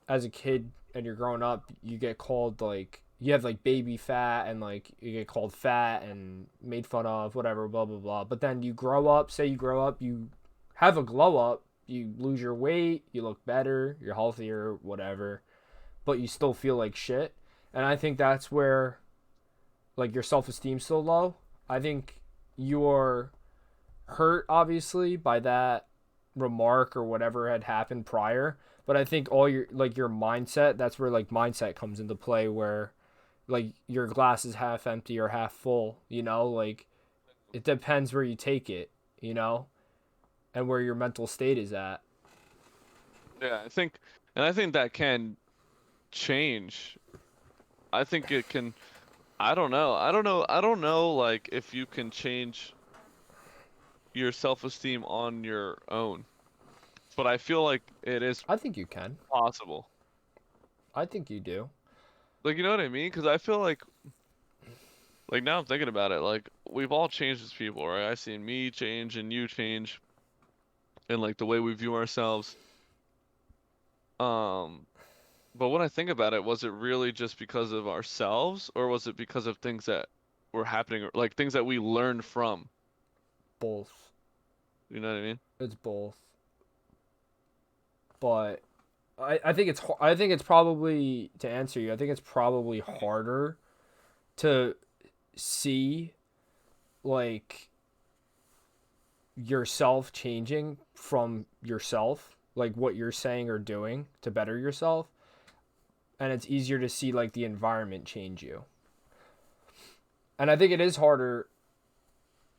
as a kid and you're growing up, you get called like you have like baby fat and like you get called fat and made fun of, whatever, blah blah blah. But then you grow up, say you grow up, you have a glow up, you lose your weight, you look better, you're healthier, whatever, but you still feel like shit. And I think that's where like your self esteem's so low. I think you're hurt obviously by that remark or whatever had happened prior, but I think all your like your mindset, that's where like mindset comes into play where like your glass is half empty or half full, like it depends where you take it, and where your mental state is at. Yeah, I think that can change. I think it can, I don't know, like, if you can change your self-esteem on your own, but I feel like it is I think you can. possible. I think you do. Like, you know what I mean? Because I feel like now I'm thinking about it, like we've all changed as people, right? I've seen me change and you change, and like the way we view ourselves. Um, but when I think about it, was it really just because of ourselves, or was it because of things that were happening, or like things that we learned from? Both. You know what I mean? It's both. But I think I think it's probably, to answer you, I think it's probably harder to see like yourself changing from yourself, like what you're saying or doing to better yourself, and it's easier to see like the environment change you. And I think it is harder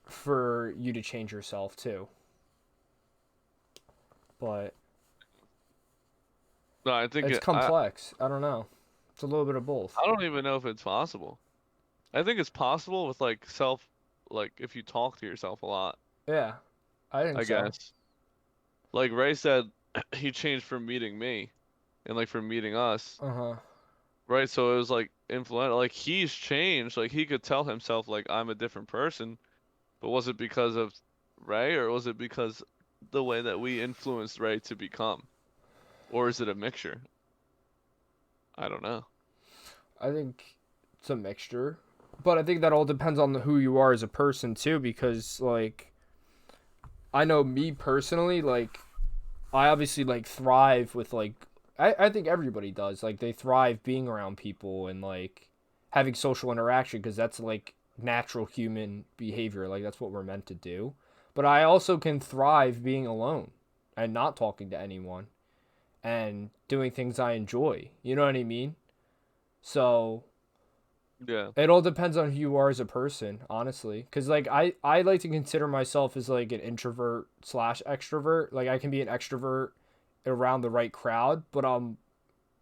for you to change yourself too. But No, I think it's complex. I don't know. It's a little bit of both. I don't even know if it's possible. I think it's possible with like like if you talk to yourself a lot, Yeah, I think I so. guess. Like Ray said, he changed from meeting me and like from meeting us, Uh huh. right? So it was like influential. Like he's changed. Like he could tell himself like I'm a different person, but was it because of Ray or was it because the way that we influenced Ray to become? Or is it a mixture? I don't know. I think it's a mixture, but I think that all depends on who you are as a person too. Because like I know me personally, like I obviously like thrive with like I think everybody does. Like they thrive being around people and like having social interaction because that's like natural human behavior. Like that's what we're meant to do. But I also can thrive being alone and not talking to anyone and doing things I enjoy. You know what I mean? So Yeah. it all depends on who you are as a person, honestly. Cause like I like to consider myself as like an introvert slash extrovert. Like I can be an extrovert around the right crowd, but I'm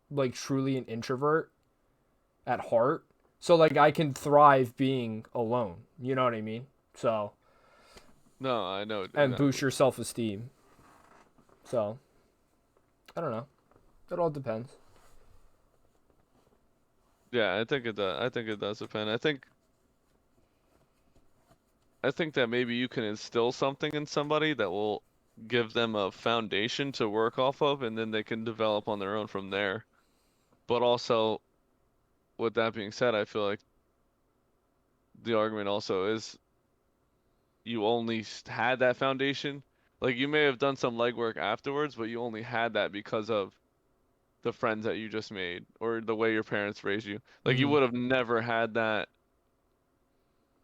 like truly an introvert at heart. So like I can thrive being alone. You know what I mean? So No, I know and boost exactly. your self esteem. So I don't know. It all depends. Yeah, I think it does. I think it does depend. I think that maybe you can instill something in somebody that will give them a foundation to work off of, and then they can develop on their own from there. But also, with that being said, I feel like the argument also is you only had that foundation. Like you may have done some legwork afterwards, but you only had that because of the friends that you just made or the way your parents raised you. Like you Mhm. would have never had that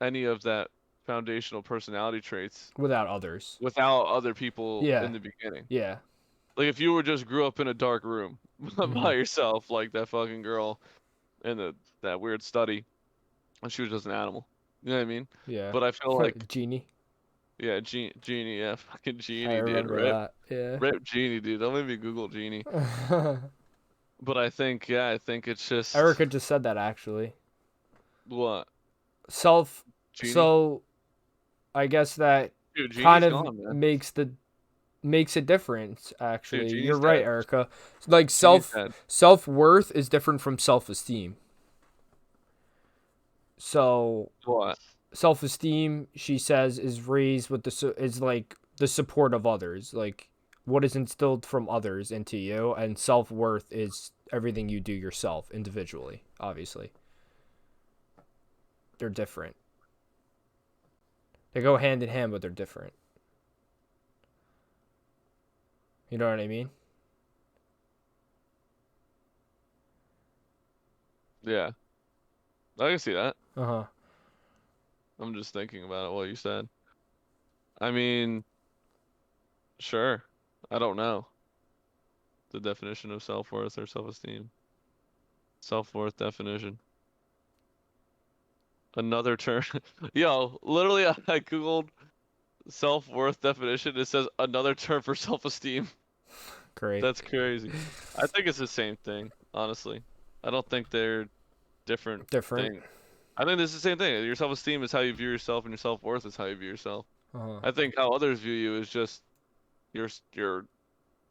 any of that foundational personality traits Without others. without other people in Yeah. the beginning. Yeah. Like if you were just grew up in a dark room by Mhm. yourself, like that fucking girl in that weird study, and she was just an animal. You know what I mean? Yeah. But I feel like, Genie. yeah, Genie, yeah, fucking I Genie, dude. remember that. Yeah. Rip Genie, dude. Don't make me Google Genie. But I think, yeah, I think it's just Erica just said that actually. what? Self. Genie? So I guess that Dude, kind Genie's of gone, man. makes a difference. Dude, Actually, you're Genie's right, dead. Erica. Like Genie's dead. self worth is different from self esteem. So What? self esteem, she says, is raised with is like the support of others, like what is instilled from others into you, and self worth is everything you do yourself individually. Obviously, they're different. They go hand in hand, but they're different. You know what I mean? Yeah, I can see that. Uh huh. I'm just thinking about it, what you said. I mean, sure. I don't know the definition of self-worth or self-esteem. Self-worth definition. Another term. Yo, literally, I Googled self-worth definition. It says another term for self-esteem. Great. That's crazy. I think it's the same thing, honestly. I don't think they're different Different. things. I think it's the same thing. Your self-esteem is how you view yourself, and your self-worth is how you view yourself. Uh huh. I think how others view you is just your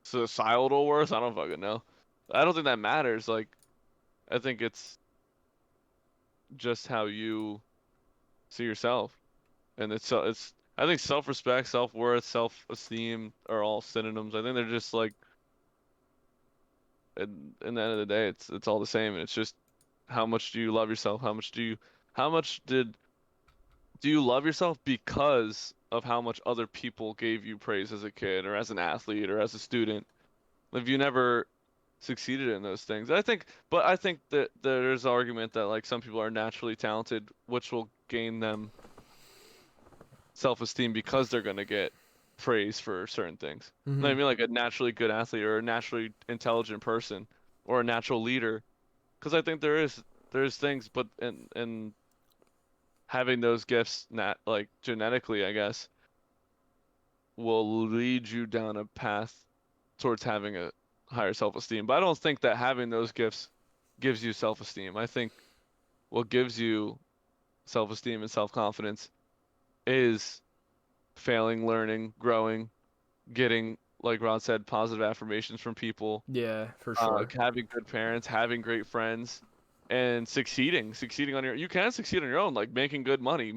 societal worth. I don't fucking know. I don't think that matters. Like I think it's just how you see yourself, and it's. I think self-respect, self-worth, self-esteem are all synonyms. I think they're just like, in the end of the day, it's all the same, and it's just how much do you love yourself? How much do you love yourself because of how much other people gave you praise as a kid or as an athlete or as a student? If you never succeeded in those things, but I think that there's an argument that like some people are naturally talented, which will gain them self-esteem because they're gonna get praise for certain things. You know what I Mm-hmm. mean? Like a naturally good athlete or a naturally intelligent person or a natural leader. Because I think there's things, but in having those gifts, not like genetically, I guess, will lead you down a path towards having a higher self-esteem. But I don't think that having those gifts gives you self-esteem. I think what gives you self-esteem and self-confidence is failing, learning, growing, getting, like Ron said, positive affirmations from people, Yeah, for sure. having good parents, having great friends, and succeeding on your. You can succeed on your own, like making good money,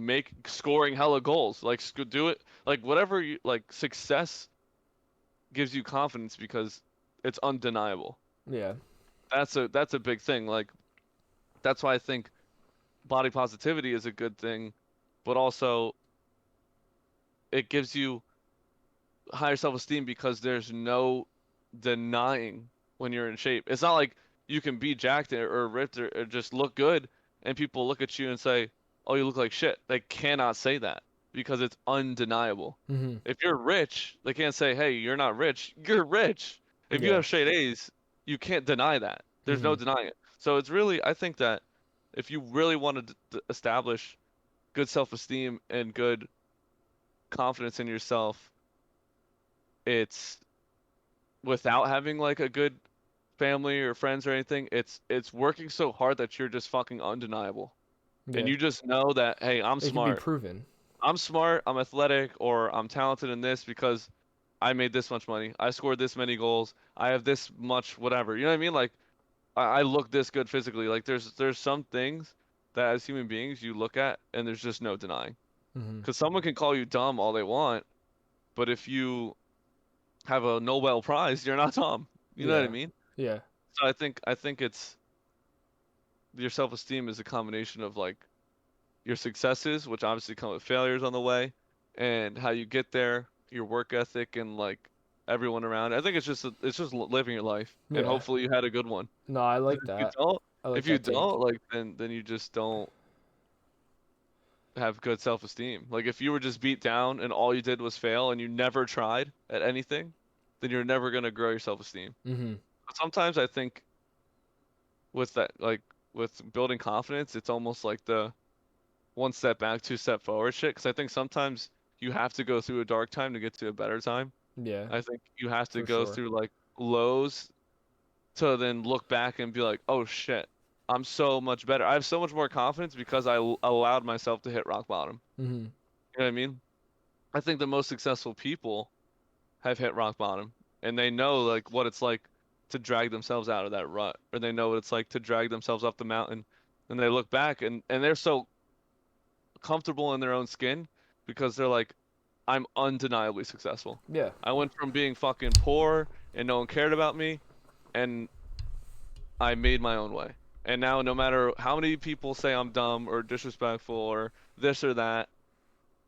scoring hella goals, like do it, like whatever you like. Success gives you confidence because it's undeniable. Yeah. That's a big thing. Like that's why I think body positivity is a good thing, but also it gives you higher self-esteem because there's no denying when you're in shape. It's not like you can be jacked or ripped or just look good and people look at you and say, "Oh, you look like shit." They cannot say that because it's undeniable. Mm-hmm. If you're rich, they can't say, "Hey, you're not rich." You're rich. If you Yeah. have straight A's, you can't deny that. There's Mm-hmm. no denying it. So it's really, I think that if you really want to establish good self-esteem and good confidence in yourself, it's without having like a good family or friends or anything, it's working so hard that you're just fucking undeniable. And Yeah. you just know that, hey, I'm It can be smart. proven. I'm smart, I'm athletic, or I'm talented in this because I made this much money. I scored this many goals. I have this much whatever. You know what I mean? Like I look this good physically. Like there's some things that as human beings you look at and there's just no denying. Mm-hmm. Because someone can call you dumb all they want, but if you have a Nobel Prize, you're not dumb. You know what I Yeah. mean? Yeah. So I think it's your self-esteem is a combination of like your successes, which obviously come with failures on the way, and how you get there, your work ethic, and like everyone around. I think it's just living your life, and Yeah. hopefully you had a good one. No, I 'Cause like if you that. don't, I like if you that take. don't, like then you just don't have good self-esteem. Like if you were just beat down and all you did was fail and you never tried at anything, then you're never gonna grow your self-esteem. Mm-hmm. But sometimes I think with that, like with building confidence, it's almost like the one step back, two step forward shit. Because I think sometimes you have to go through a dark time to get to a better time. Yeah, I think you have to for go sure. through like lows to then look back and be like, oh shit, I'm so much better. I have so much more confidence because allowed myself to hit rock bottom. Mm-hmm. You know what I mean? I think the most successful people have hit rock bottom and they know like what it's like to drag themselves out of that rut, or they know what it's like to drag themselves up the mountain. And they look back and they're so comfortable in their own skin because they're like, I'm undeniably successful. Yeah. I went from being fucking poor and no one cared about me, and I made my own way. And now, no matter how many people say I'm dumb or disrespectful or this or that,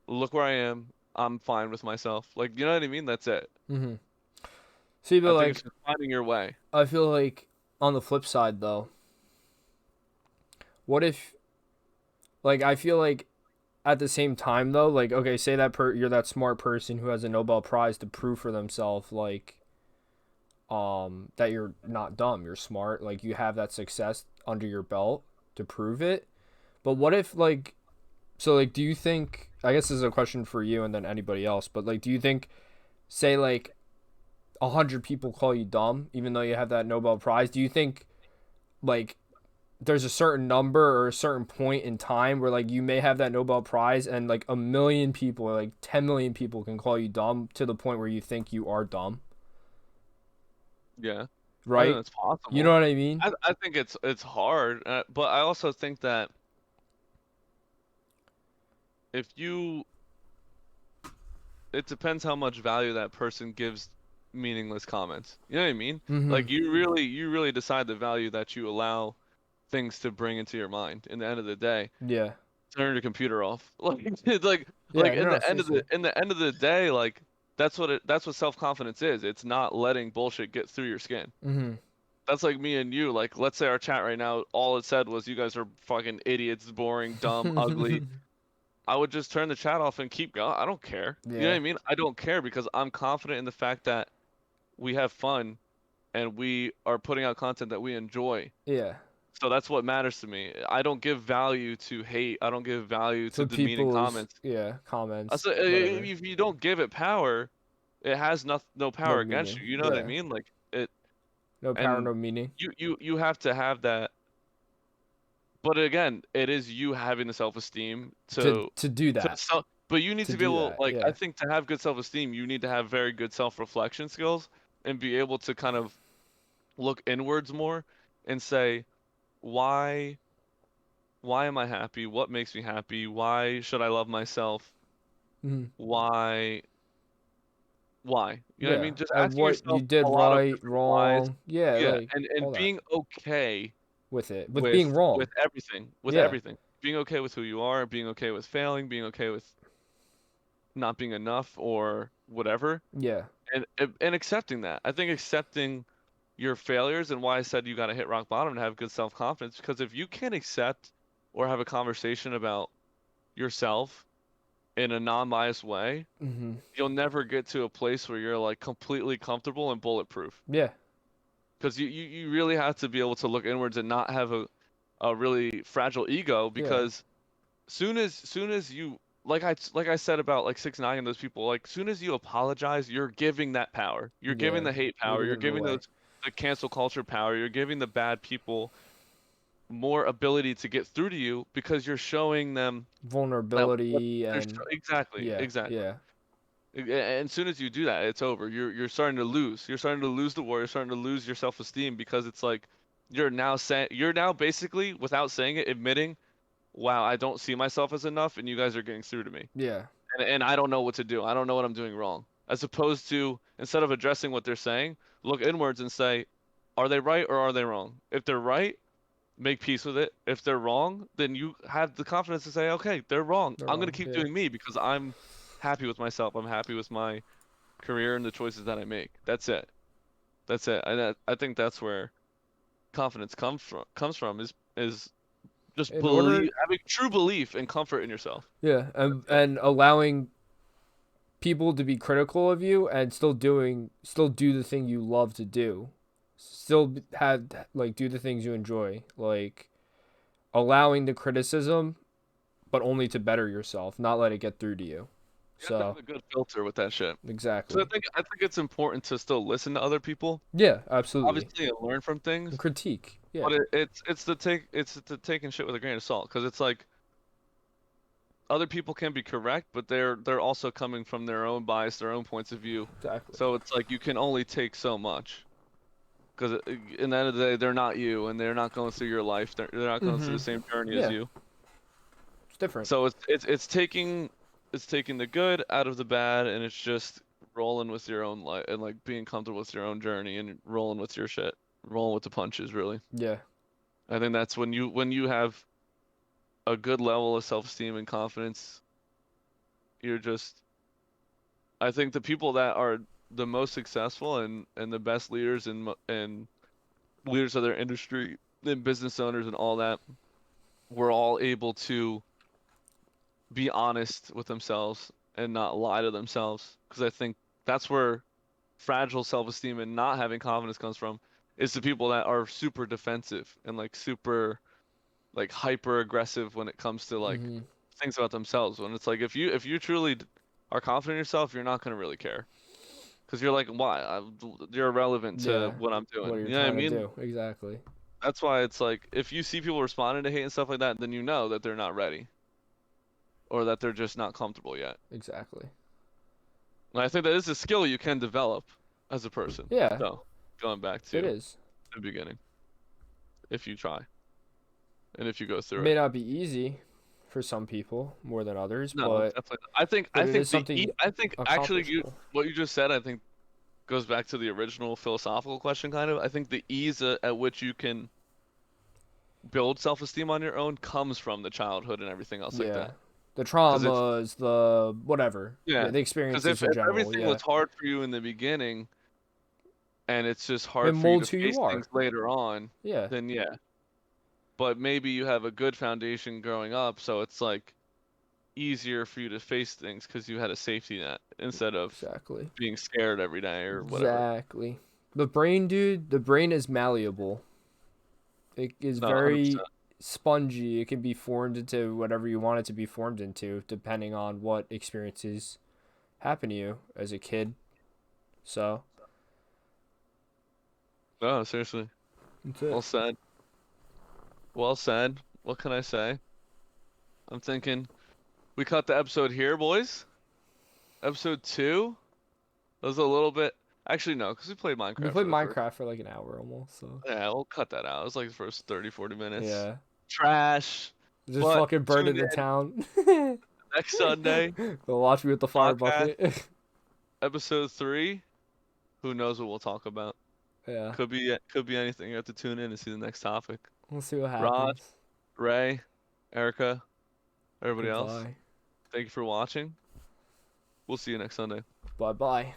look where I am. I'm fine with myself. Like, you know what I mean? That's it. Mm-hmm. See, I but think it's like, just finding your way. I feel like on the flip side though, what if, like, I feel like at the same time though, like, okay, say that you're that smart person who has a Nobel Prize to prove for themselves, like, that you're not dumb, you're smart, like you have that success under your belt to prove it. But what if like, so like, do you think? I guess this is a question for you and then anybody else. But like, do you think, say like, 100 people call you dumb, even though you have that Nobel Prize? Do you think like there's a certain number or a certain point in time where like you may have that Nobel Prize and like 1 million people or like 10 million people can call you dumb to the point where you think you are dumb? Yeah. I think right? that's You know possible. what I mean? I think it's hard, but I also think that if you, it depends how much value that person gives meaningless comments. You know what I mean? Mm-hmm. Like you really decide the value that you allow things to bring into your mind. In the end of the day, Yeah. turn your computer off. Like it's like Yeah. No. Seriously. in the end of the day, like that's what self-confidence is. It's not letting bullshit get through your skin. Mm-hmm. That's like me and you. Like let's say our chat right now, all it said was you guys are fucking idiots, boring, dumb, ugly. I would just turn the chat off and keep going. I don't care. You know what Yeah. I mean? I don't care because I'm confident in the fact that we have fun and we are putting out content that we enjoy. Yeah. So that's what matters to me. I don't give value to hate. I don't give value to So demeaning people's comments. comments, So whatever. if you don't give it power, it has no No power against meaning. you. You know what I Yeah. mean? Like it, No power, and no meaning. you have to have that. But again, it is you having the self-esteem To do to that. self. But you need To to be do able, that. like, I Yeah. think to have good self-esteem, you need to have very good self-reflection skills and be able to kind of look inwards more and say, why, why am I happy? What makes me happy? Why should I love myself? Mm-hmm. Why, why? You know what I Yeah. mean? Just And asking what you yourself did a lot of right, different whys. wrong. Yeah. Yeah, Like and all that being okay with it. With with being wrong. with everything, with Yeah. everything. Being okay with who you are, being okay with failing, being okay with not being enough or whatever, Yeah. and accepting that. I think accepting your failures and why I said you got to hit rock bottom to have good self-confidence, because if you can't accept or have a conversation about yourself in a non-biased way, Mm-hmm. you'll never get to a place where you're like completely comfortable and bulletproof. Yeah. Because you really have to be able to look inwards and not have a really fragile ego, Yeah. because soon as you, like I said about like 6ix9ine and those people, like soon as you apologize, you're giving that power. You're giving Yeah. the hate You're power. You're giving it giving away. those the cancel culture power. You're giving the bad people more ability to get through to you because you're showing them that what Vulnerability they're and exactly, yeah. exactly. Yeah. And as soon as you do that, it's over. You're starting to lose. You're starting to lose the war. You're starting to lose your self-esteem because it's like you're now basically, without saying it, admitting, wow, I don't see myself as enough, and you guys are getting through to me. Yeah. And I don't know what to do. I don't know what I'm doing wrong. As opposed to, instead of addressing what they're saying, look inwards and say, are they right or are they wrong? If they're right, make peace with it. If they're wrong, then you have the confidence to say, okay, they're wrong. They're I'm gonna wrong. keep Yeah. doing me because I'm happy with myself. I'm happy with my career and the choices that I make. That's it. That's it. And I think that's where confidence comes from is just In order, believe, having true belief and comfort in yourself. yeah, That's it. and allowing people to be critical of you and still do the thing you love to do. Still have like do the things you enjoy. Like allowing the criticism but only to better yourself, not let it get through to you. You have to So, have a good filter with that shit. So exactly. I think it's important to still listen to other people, Yeah, absolutely. obviously, and learn from And things. critique. Yeah. But it's the taking shit with a grain of salt, because it's like other people can be correct, but they're also coming from their own bias, their own points of view. Exactly. So it's like you can only take so much, because in the end of the day, they're not you, and they're not going through your life. They're not going through the Mhm. same journey as Yeah, you. it's different. So it's taking the good out of the bad, and it's just rolling with your own life and like being comfortable with your own journey and rolling with your shit, rolling with the punches, really. Yeah. I think that's when you have a good level of self-esteem and confidence, you're just, I think the people that are the most successful and the best leaders and leaders of their industry and business owners and all that were all able to be honest with themselves and not lie to themselves, because I think that's where fragile self-esteem and not having confidence comes from, is the people that are super defensive and like super like hyper aggressive when it comes to like Mhm. things about themselves. When it's like if you truly are confident in yourself, you're not gonna really care, because you're like, why? You're irrelevant to Yeah. what I'm What doing. you're You know what I trying to mean? do. Exactly. That's why it's like if you see people responding to hate and stuff like that, then you know that they're not ready or that they're just not comfortable yet. Exactly. And I think that is a skill you can develop as a person. Yeah. So. going back It to is. the beginning if you try and if you go It through may it. not be easy for some people more than others, No, but definitely. I think it is something I think actually accomplishable. what you just said I think goes back to the original philosophical question kind of. I think the ease at which you can build self-esteem on your own comes from the childhood and everything else like Yeah. that. The Because it's traumas, the whatever. yeah, Yeah, the because experiences in if general. everything Yeah. was hard for you in the beginning and it's just It hard for you to molds who face you are. things later on, Yeah. then yeah. But maybe you have a good foundation growing up, so it's like easier for you to face things because you had a safety net instead of Exactly. being scared every day or whatever. Exactly. The brain, dude, the brain is malleable. It is No, very 100%. spongy. It can be formed into whatever you want it to be formed into, depending on what experiences happen to you as a kid. So, No, seriously. that's Well it. said. Well said. What can I say? I'm thinking we cut the episode here, boys. Episode 2 was a little bit. Actually, no, because we played We Minecraft played for the first. Minecraft for like an hour almost, so Yeah, we'll cut that out. It was like the first 30, 40 minutes. yeah. Trash. Just But fucking tune burning the in town. next Sunday. They'll watch me with the fire Podcast bucket. episode 3. Who knows what we'll talk about? Yeah. Could be anything. You have to tune in and see the next topic. We'll see what Rod, happens. Ray, Erica, everybody else. Goodbye. Thank you for watching. We'll see you next Sunday. Bye bye.